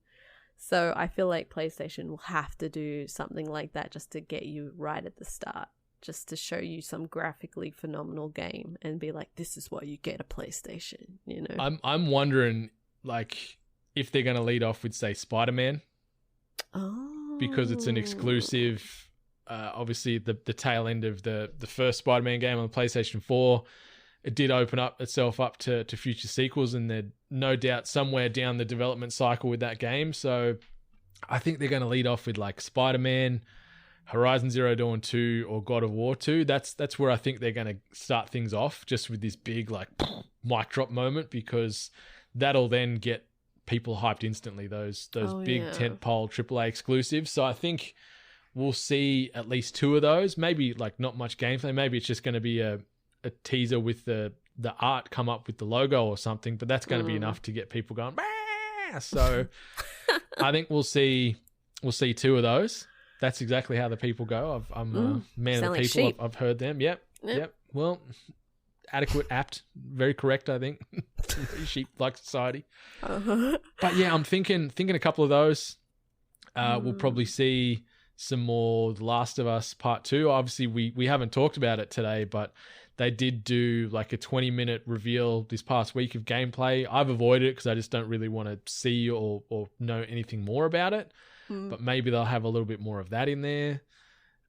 So I feel like PlayStation will have to do something like that just to get you right at the start. Just to show you some graphically phenomenal game and be like, this is why you get a PlayStation, you know? I'm wondering, like, if they're going to lead off with, say, Spider-Man. Oh. Because it's an exclusive, obviously the tail end of the first Spider-Man game on the PlayStation 4. It did open up itself up to future sequels, and they're no doubt somewhere down the development cycle with that game. So I think they're going to lead off with, like, Spider-Man, Horizon Zero Dawn 2 or God of War 2. That's where I think they're going to start things off, just with this big, like, mic drop moment, because that'll then get people hyped instantly, those big tentpole AAA exclusives. So I think we'll see at least two of those, maybe like not much gameplay. Maybe it's just going to be a teaser with the art come up with the logo or something, but that's going to be enough to get people going, bah! So I think we'll see two of those. That's exactly how the people go. I'm a man of the people. Like I've heard them. Yep. Well, adequate, apt, very correct, I think. Sheep-like society. Uh-huh. But yeah, I'm thinking a couple of those. We'll probably see some more The Last of Us Part 2. Obviously, we haven't talked about it today, but they did do like a 20-minute reveal this past week of gameplay. I've avoided it because I just don't really want to see or know anything more about it. But maybe they'll have a little bit more of that in there.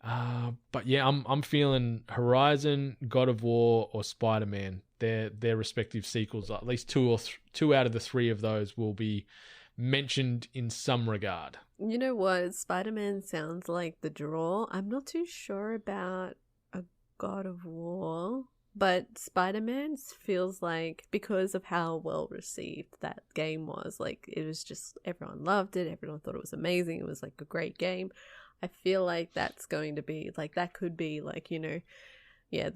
But yeah, I'm feeling Horizon, God of War, or Spider-Man. Their respective sequels, at least two out of the three of those will be mentioned in some regard. You know what? Spider-Man sounds like the draw. I'm not too sure about a God of War, but Spider-Man feels like, because of how well received that game was, like, it was just, everyone loved it, everyone thought it was amazing, it was like a great game. I feel like that's going to be, like, that could be, like, you know, yeah,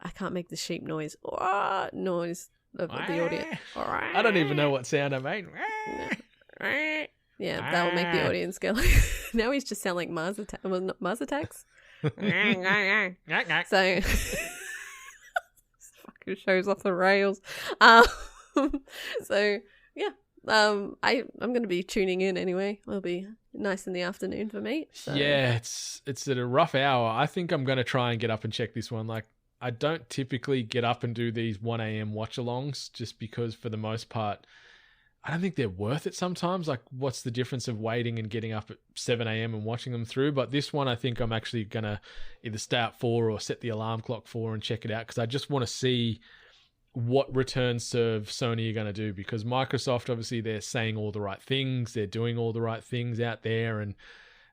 I can't make the sheep noise of the audience. I don't even know what sound I made. Yeah, that will make the audience go like, now he's just sound like Mars Attacks. So fucking shows off the rails. So yeah, I'm going to be tuning in anyway. It'll be nice in the afternoon for me. So. Yeah, it's at a rough hour. I think I'm going to try and get up and check this one. Like, I don't typically get up and do these 1 a.m. watch-alongs just because, for the most part, I don't think they're worth it sometimes. Like, what's the difference of waiting and getting up at 7 a.m. and watching them through? But this one, I think I'm actually going to either stay at 4 or set the alarm clock for and check it out, because I just want to see what return serve Sony are going to do, because Microsoft, obviously, they're saying all the right things. They're doing all the right things out there. And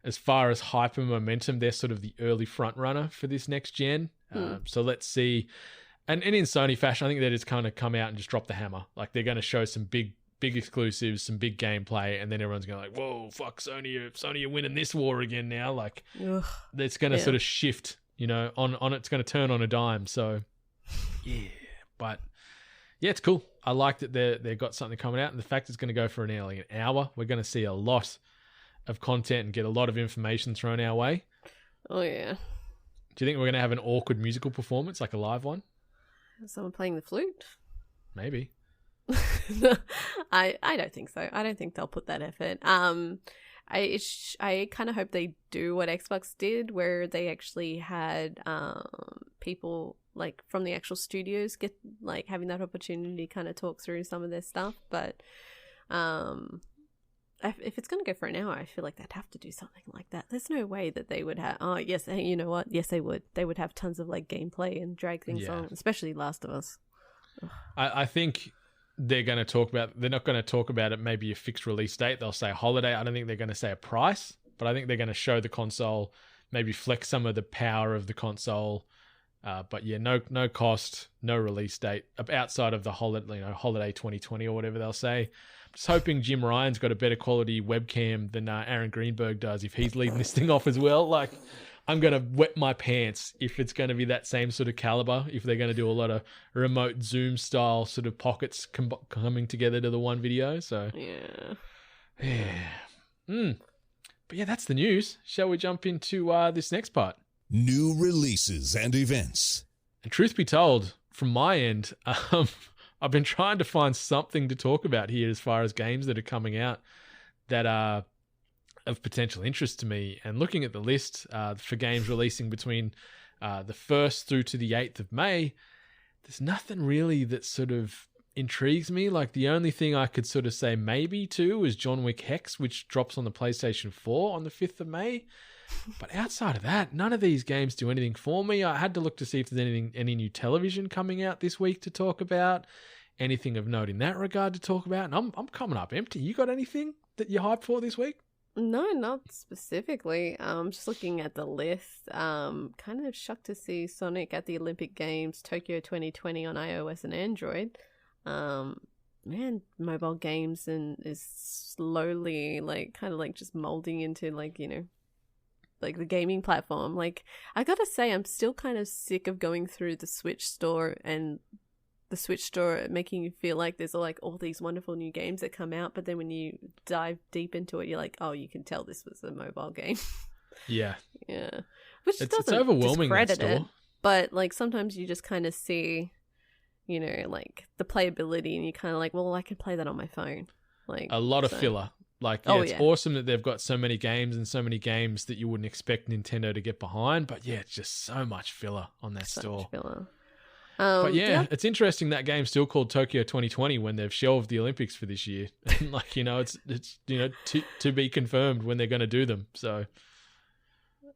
as far as hype and momentum, they're sort of the early front runner for this next gen. So let's see. And in Sony fashion, I think they just kind of come out and just drop the hammer. Like, they're going to show some big exclusives, some big gameplay, and then everyone's going to like, whoa, fuck, Sony are winning this war again now. Like, it's going to sort of shift, you know, on it's going to turn on a dime. So, yeah. But, yeah, it's cool. I like that they've got something coming out, and the fact it's going to go for nearly an hour. We're going to see a lot of content and get a lot of information thrown our way. Oh, yeah. Do you think we're going to have an awkward musical performance, like a live one? Someone playing the flute? Maybe. I don't think so. I don't think they'll put that effort. I kind of hope they do what Xbox did, where they actually had people like from the actual studios get like having that opportunity to kind of talk through some of their stuff. But if it's going to go for an hour, I feel like they'd have to do something like that. There's no way that they would have. Oh yes, you know what? Yes, they would. They would have tons of like gameplay and drag things on, especially Last of Us. I think they're going to talk about. They're not going to talk about it. Maybe a fixed release date. They'll say holiday. I don't think they're going to say a price, but I think they're going to show the console. Maybe flex some of the power of the console. But yeah, no cost, no release date outside of the holiday 2020 or whatever they'll say. Just hoping Jim Ryan's got a better quality webcam than Aaron Greenberg does if he's leading this thing off as well. Like, I'm going to wet my pants if it's going to be that same sort of caliber, if they're going to do a lot of remote Zoom style sort of pockets coming together to the one video. So, yeah. But yeah, that's the news. Shall we jump into this next part? New releases and events. And truth be told, from my end, I've been trying to find something to talk about here as far as games that are coming out that are of potential interest to me. And looking at the list for games releasing between the 1st through to the 8th of May, there's nothing really that sort of intrigues me. Like, the only thing I could sort of say maybe to is John Wick Hex, which drops on the PlayStation 4 on the 5th of May. But outside of that, none of these games do anything for me. I had to look to see if there's any new television coming out this week to talk about, anything of note in that regard to talk about. And I'm coming up empty. You got anything that you're hyped for this week? No, not specifically. Just looking at the list, kind of shocked to see Sonic at the Olympic Games Tokyo 2020 on iOS and Android. Man, mobile games is slowly kind of just molding into like the gaming platform. Like, I gotta say, I'm still kind of sick of going through the Switch store and the Switch store making you feel like there's all these wonderful new games that come out, but then when you dive deep into it, you're like, oh, you can tell this was a mobile game. Yeah. Which it's overwhelming, that store. It, but like sometimes you just kind of see, like the playability, and you kind of like, well, I can play that on my phone. Like a lot of filler. Like, it's awesome that they've got so many games that you wouldn't expect Nintendo to get behind. But yeah, it's just so much filler on that store. Filler. But yeah, it's interesting that game's still called Tokyo 2020 when they've shelved the Olympics for this year. Like, it's to be confirmed when they're going to do them. So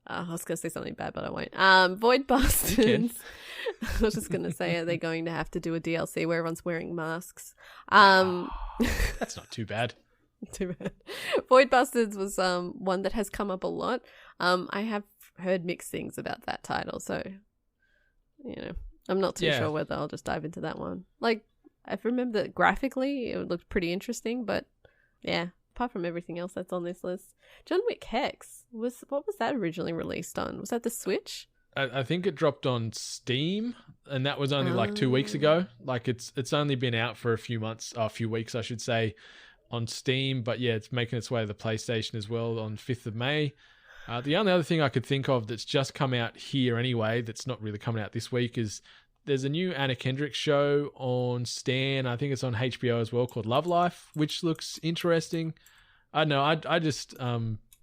I was going to say something bad, but I won't. Void Bastards. I was just going to say, are they going to have to do a DLC where everyone's wearing masks? That's not too bad. Too bad. Void Bastards was one that has come up a lot. I have heard mixed things about that title, so I'm not too sure whether I'll just dive into that one. Like, I remember that graphically it looked pretty interesting, but yeah, apart from everything else that's on this list, John Wick Hex what was that originally released on? Was that the Switch? I think it dropped on Steam, and that was only like 2 weeks ago. Like, it's only been out for a few weeks, I should say, on Steam. But yeah, it's making its way to the PlayStation as well on 5th of May. The only other thing I could think of that's just come out here anyway, that's not really coming out this week, is there's a new Anna Kendrick show on Stan. I think it's on HBO as well, called Love Life, which looks interesting. I don't know. I just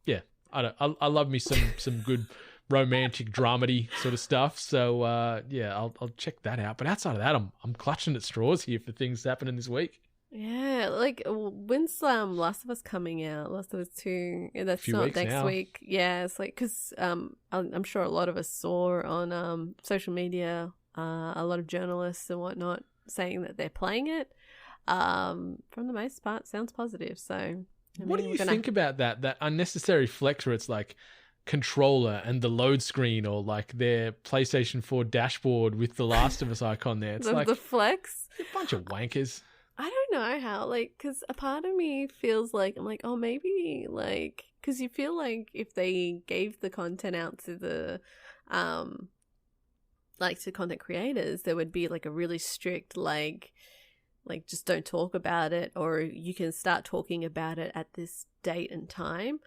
yeah. I love me some good romantic dramedy sort of stuff. So yeah, I'll check that out. But outside of that, I'm clutching at straws here for things happening this week. Yeah, like when's Last of Us coming out? Last of Us 2. That's not next now. week. Yeah, it's like because I'm sure a lot of us saw on social media a lot of journalists and whatnot saying that they're playing it. From the most part, sounds positive. So, what do you think about that unnecessary flex where it's like controller and the load screen, or like their PlayStation 4 dashboard with the Last of Us icon there? It's like the flex. A bunch of wankers. I don't know how, like, because a part of me feels like, I'm like, oh, maybe, like, because you feel like if they gave the content out to the, like, to content creators, there would be, like, a really strict, like, just don't talk about it, or you can start talking about it at this date and time.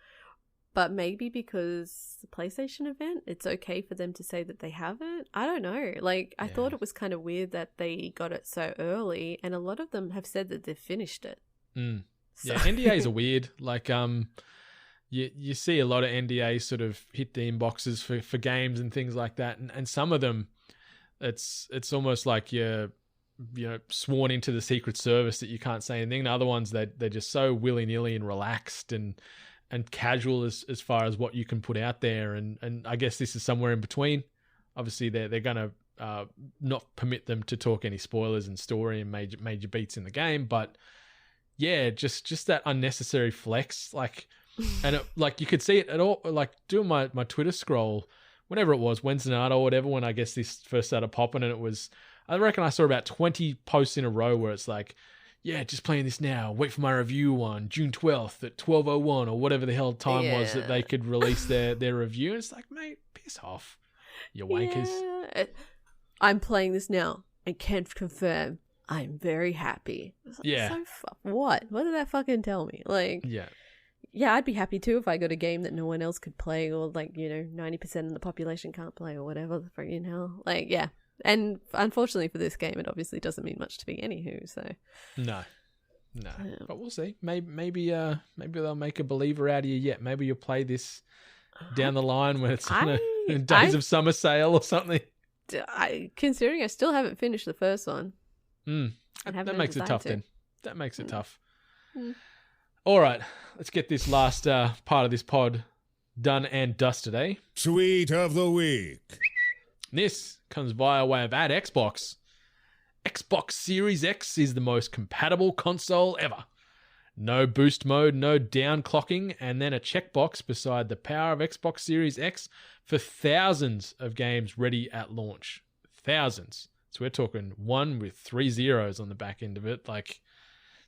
But maybe because the PlayStation event, it's okay for them to say that they have it. I don't know. Like, I thought it was kind of weird that they got it so early, and a lot of them have said that they've finished it. Mm. So. Yeah, NDAs are weird. Like, you see a lot of NDAs sort of hit the inboxes for games and things like that, and some of them, it's almost like you're sworn into the Secret Service that you can't say anything. And other ones, they're just so willy-nilly and relaxed and casual as far as what you can put out there. And I guess this is somewhere in between. Obviously, they're going to not permit them to talk any spoilers and story and major beats in the game. But yeah, just that unnecessary flex. Like, and it, like you could see it at all. Like doing my Twitter scroll, whenever it was, Wednesday night or whatever, when I guess this first started popping, and it was, I reckon I saw about 20 posts in a row where it's like, yeah, just playing this now. Wait for my review on June 12th at 12:01 or whatever the hell time was that they could release their review. And it's like, mate, piss off, you wankers. Yeah. I'm playing this now and can confirm I'm very happy. Yeah. So what? What did that fucking tell me? Like, yeah, I'd be happy too if I got a game that no one else could play, or like, 90% of the population can't play, or whatever the friggin' hell. Like, yeah. And unfortunately for this game, it obviously doesn't mean much to me anywho. So no, but we'll see. Maybe they'll make a believer out of you yet. Maybe you'll play this down the line when it's on a Days of Summer sale or something. Considering I still haven't finished the first one. That makes it tough then. That makes it tough. All right, let's get this last part of this pod done and dusted, eh? Tweet of the week. This comes via way of @Xbox. Xbox Series X is the most compatible console ever. No boost mode, no downclocking, and then a checkbox beside the power of Xbox Series X for thousands of games ready at launch. Thousands. So we're talking one with 3 zeros on the back end of it. Like,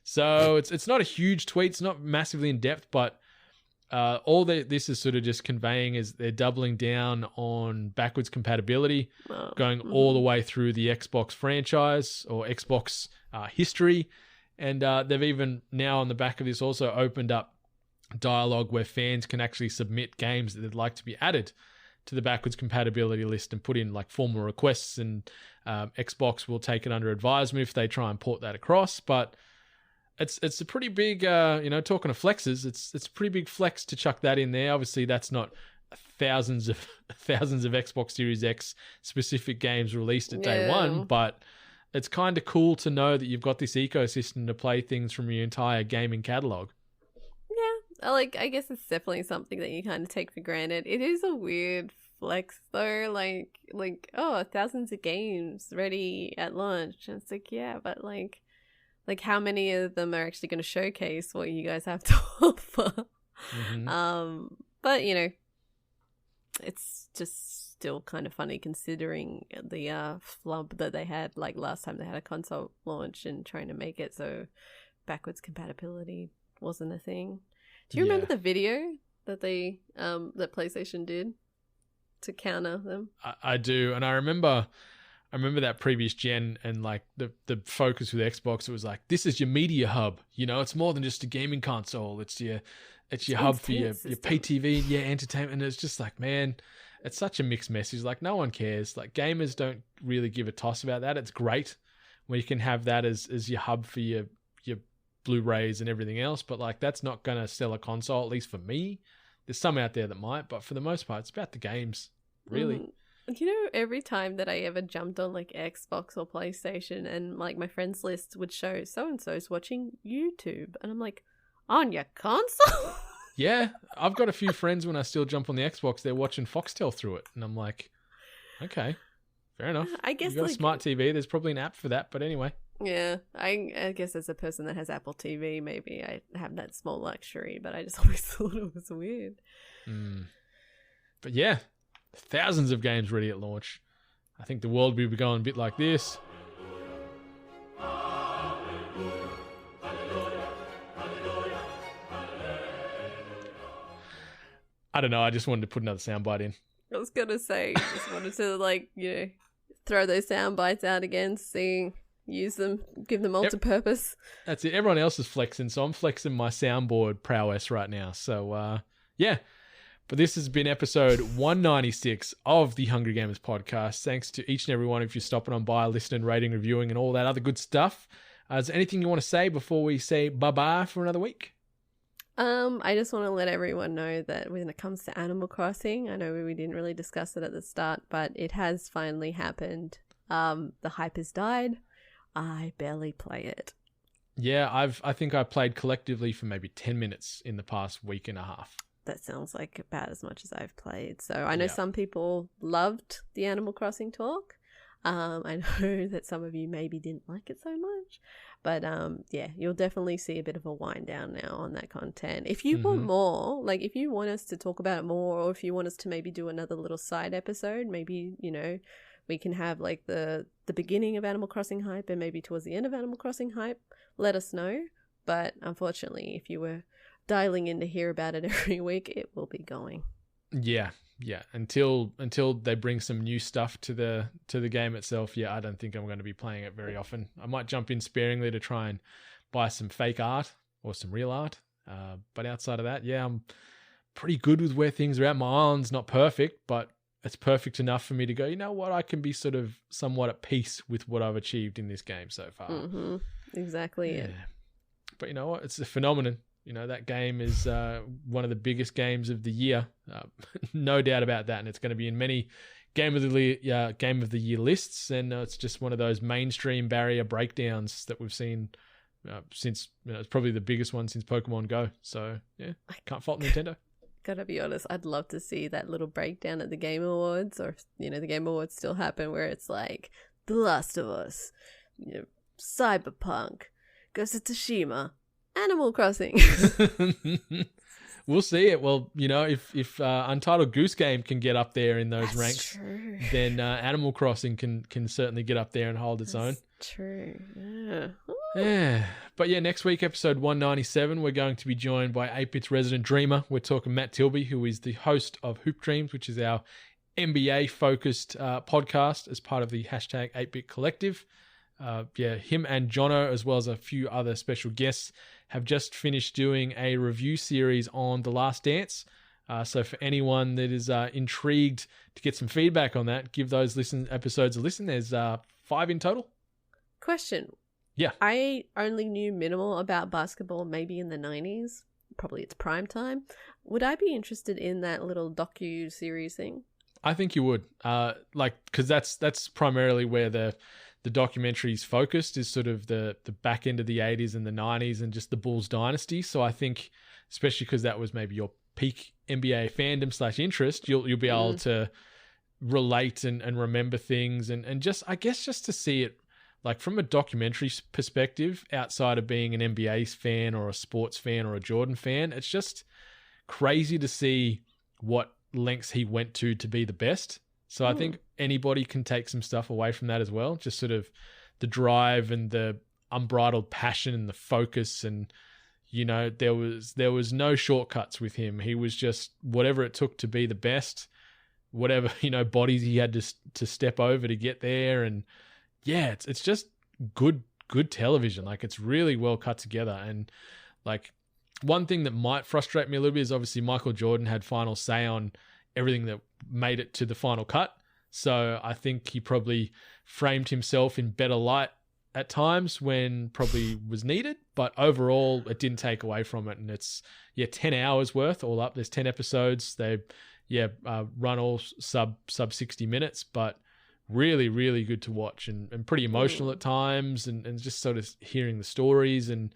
so it's not a huge tweet. It's not massively in depth, but all this is sort of just conveying is they're doubling down on backwards compatibility, going all the way through the Xbox franchise or Xbox history. And they've even now on the back of this also opened up dialogue where fans can actually submit games that they'd like to be added to the backwards compatibility list and put in like formal requests, and Xbox will take it under advisement if they try and port that across. But it's a pretty big, talking of flexes, it's a pretty big flex to chuck that in there. Obviously, that's not thousands of Xbox Series X specific games released at day one, but it's kind of cool to know that you've got this ecosystem to play things from your entire gaming catalog. Yeah, like, I guess it's definitely something that you kind of take for granted. It is a weird flex though, like thousands of games ready at launch, and it's like, yeah, but like how many of them are actually going to showcase what you guys have to offer? But it's just still kind of funny considering the flub that they had like last time they had a console launch and trying to make it so backwards compatibility wasn't a thing. Do you remember the video that they that PlayStation did to counter them? I do, and I remember that previous gen, and like the focus with Xbox, it was like, this is your media hub. It's more than just a gaming console. It's It's your hub for your Intense pay TV, entertainment. And it's just like, man, it's such a mixed message. Like, no one cares. Like, gamers don't really give a toss about that. It's great when you can have that as your hub for your Blu-rays and everything else. But like, that's not going to sell a console, at least for me. There's some out there that might, but for the most part, it's about the games, really. You know, every time that I ever jumped on like Xbox or PlayStation and like my friends list would show so-and-so's watching YouTube. And I'm like, on your console? Yeah, I've got a few friends when I still jump on the Xbox, they're watching Foxtel through it. And I'm like, okay, fair enough. I guess you've got like, a smart TV, there's probably an app for that. But anyway. Yeah, I guess as a person that has Apple TV, maybe I have that small luxury, but I just always thought it was weird. But yeah, thousands of games ready at launch. I think the world will be going a bit like this. I don't know, I just wanted to put another soundbite in. I was going to say, just wanted to like, throw those sound bites out again, use them, give them multi-purpose. That's it. Everyone else is flexing, so I'm flexing my soundboard prowess right now. So, yeah. But this has been episode 196 of the Hungry Gamers podcast. Thanks to each and every one of you stopping on by, listening, rating, reviewing, and all that other good stuff. Is there anything you want to say before we say bye-bye for another week? I just want to let everyone know that when it comes to Animal Crossing, I know we didn't really discuss it at the start, but it has finally happened. The hype has died. I barely play it. Yeah, I think I played collectively for maybe 10 minutes in the past week and a half. That sounds like about as much as I've played. So I know some people loved the Animal Crossing talk. I know that some of you maybe didn't like it so much. But you'll definitely see a bit of a wind down now on that content. If you want more, like if you want us to talk about it more, or if you want us to maybe do another little side episode, maybe, we can have like the beginning of Animal Crossing hype and maybe towards the end of Animal Crossing hype, let us know. But unfortunately, if you were dialing in to hear about it every week, it will be going. Yeah. Until they bring some new stuff to the game itself, I don't think I'm going to be playing it very often. I might jump in sparingly to try and buy some fake art or some real art. But outside of that, I'm pretty good with where things are at. My island's not perfect, but it's perfect enough for me to go, you know what, I can be sort of somewhat at peace with what I've achieved in this game so far. Exactly. Yeah. But you know what? It's a phenomenon. That game is one of the biggest games of the year. No doubt about that. And it's going to be in many Game of the Year lists. And it's just one of those mainstream barrier breakdowns that we've seen since, it's probably the biggest one since Pokemon Go. So, can't fault Nintendo. Gotta be honest, I'd love to see that little breakdown at the Game Awards, or, the Game Awards still happen, where it's like The Last of Us, Cyberpunk, Ghost of Tsushima, Animal Crossing. We'll see it. Well, if Untitled Goose Game can get up there in those ranks, true. Then Animal Crossing can certainly get up there and hold its own. True. Yeah. Yeah. But next week, episode 197, we're going to be joined by 8-Bit's resident dreamer. We're talking Matt Tilby, who is the host of Hoop Dreams, which is our NBA-focused podcast as part of the hashtag 8-Bit Collective. Him and Jono, as well as a few other special guests, have just finished doing a review series on The Last Dance. So for anyone that is intrigued to get some feedback on that, give those episodes a listen. There's 5 in total. Question. Yeah. I only knew minimal about basketball maybe in the 90s. Probably its prime time. Would I be interested in that little docu-series thing? I think you would. Because that's primarily where the documentary's focused, is sort of the back end of the 80s and the 90s and just the Bulls dynasty. So I think, especially because that was maybe your peak NBA fandom / interest, you'll be able to relate and remember things and just, I guess, just to see it like from a documentary perspective, outside of being an NBA fan or a sports fan or a Jordan fan. It's just crazy to see what lengths he went to be the best. So I think anybody can take some stuff away from that as well. Just sort of the drive and the unbridled passion and the focus. And, there was no shortcuts with him. He was just whatever it took to be the best, whatever, bodies he had to step over to get there. And it's just good television. Like, it's really well cut together. And like, One thing that might frustrate me a little bit is obviously Michael Jordan had final say on everything that made it to the final cut. So I think he probably framed himself in better light at times when probably was needed. But overall, it didn't take away from it. And it's, 10 hours worth all up. There's 10 episodes. They, run all sub 60 minutes, but really, really good to watch and pretty emotional at times and just sort of hearing the stories and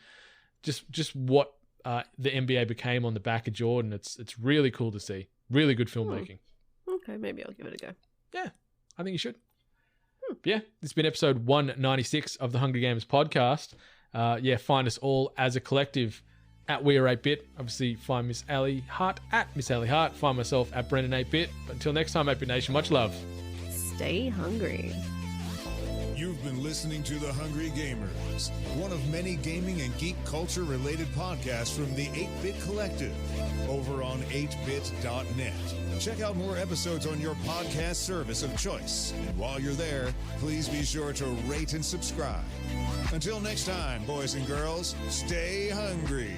just what the NBA became on the back of Jordan. It's really cool to see. Really good filmmaking. Okay, maybe I'll give it a go. Yeah, I think you should. Yeah, this has been episode 196 of the Hungry Games podcast. Find us all as a collective at We Are 8-Bit. Obviously, find Miss Allie Hart at Miss Allie Hart. Find myself at Brendan 8-Bit. But until next time, 8-Bit Nation, much love. Stay hungry. You've been listening to The Hungry Gamers, one of many gaming and geek culture related podcasts from the 8-Bit Collective over on 8bit.net. Check out more episodes on your podcast service of choice. And while you're there, please be sure to rate and subscribe. Until next time, boys and girls, stay hungry.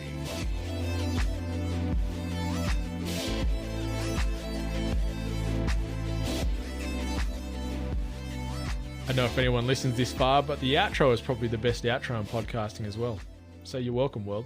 I don't know if anyone listens this far, but the outro is probably the best outro in podcasting as well. So you're welcome, world.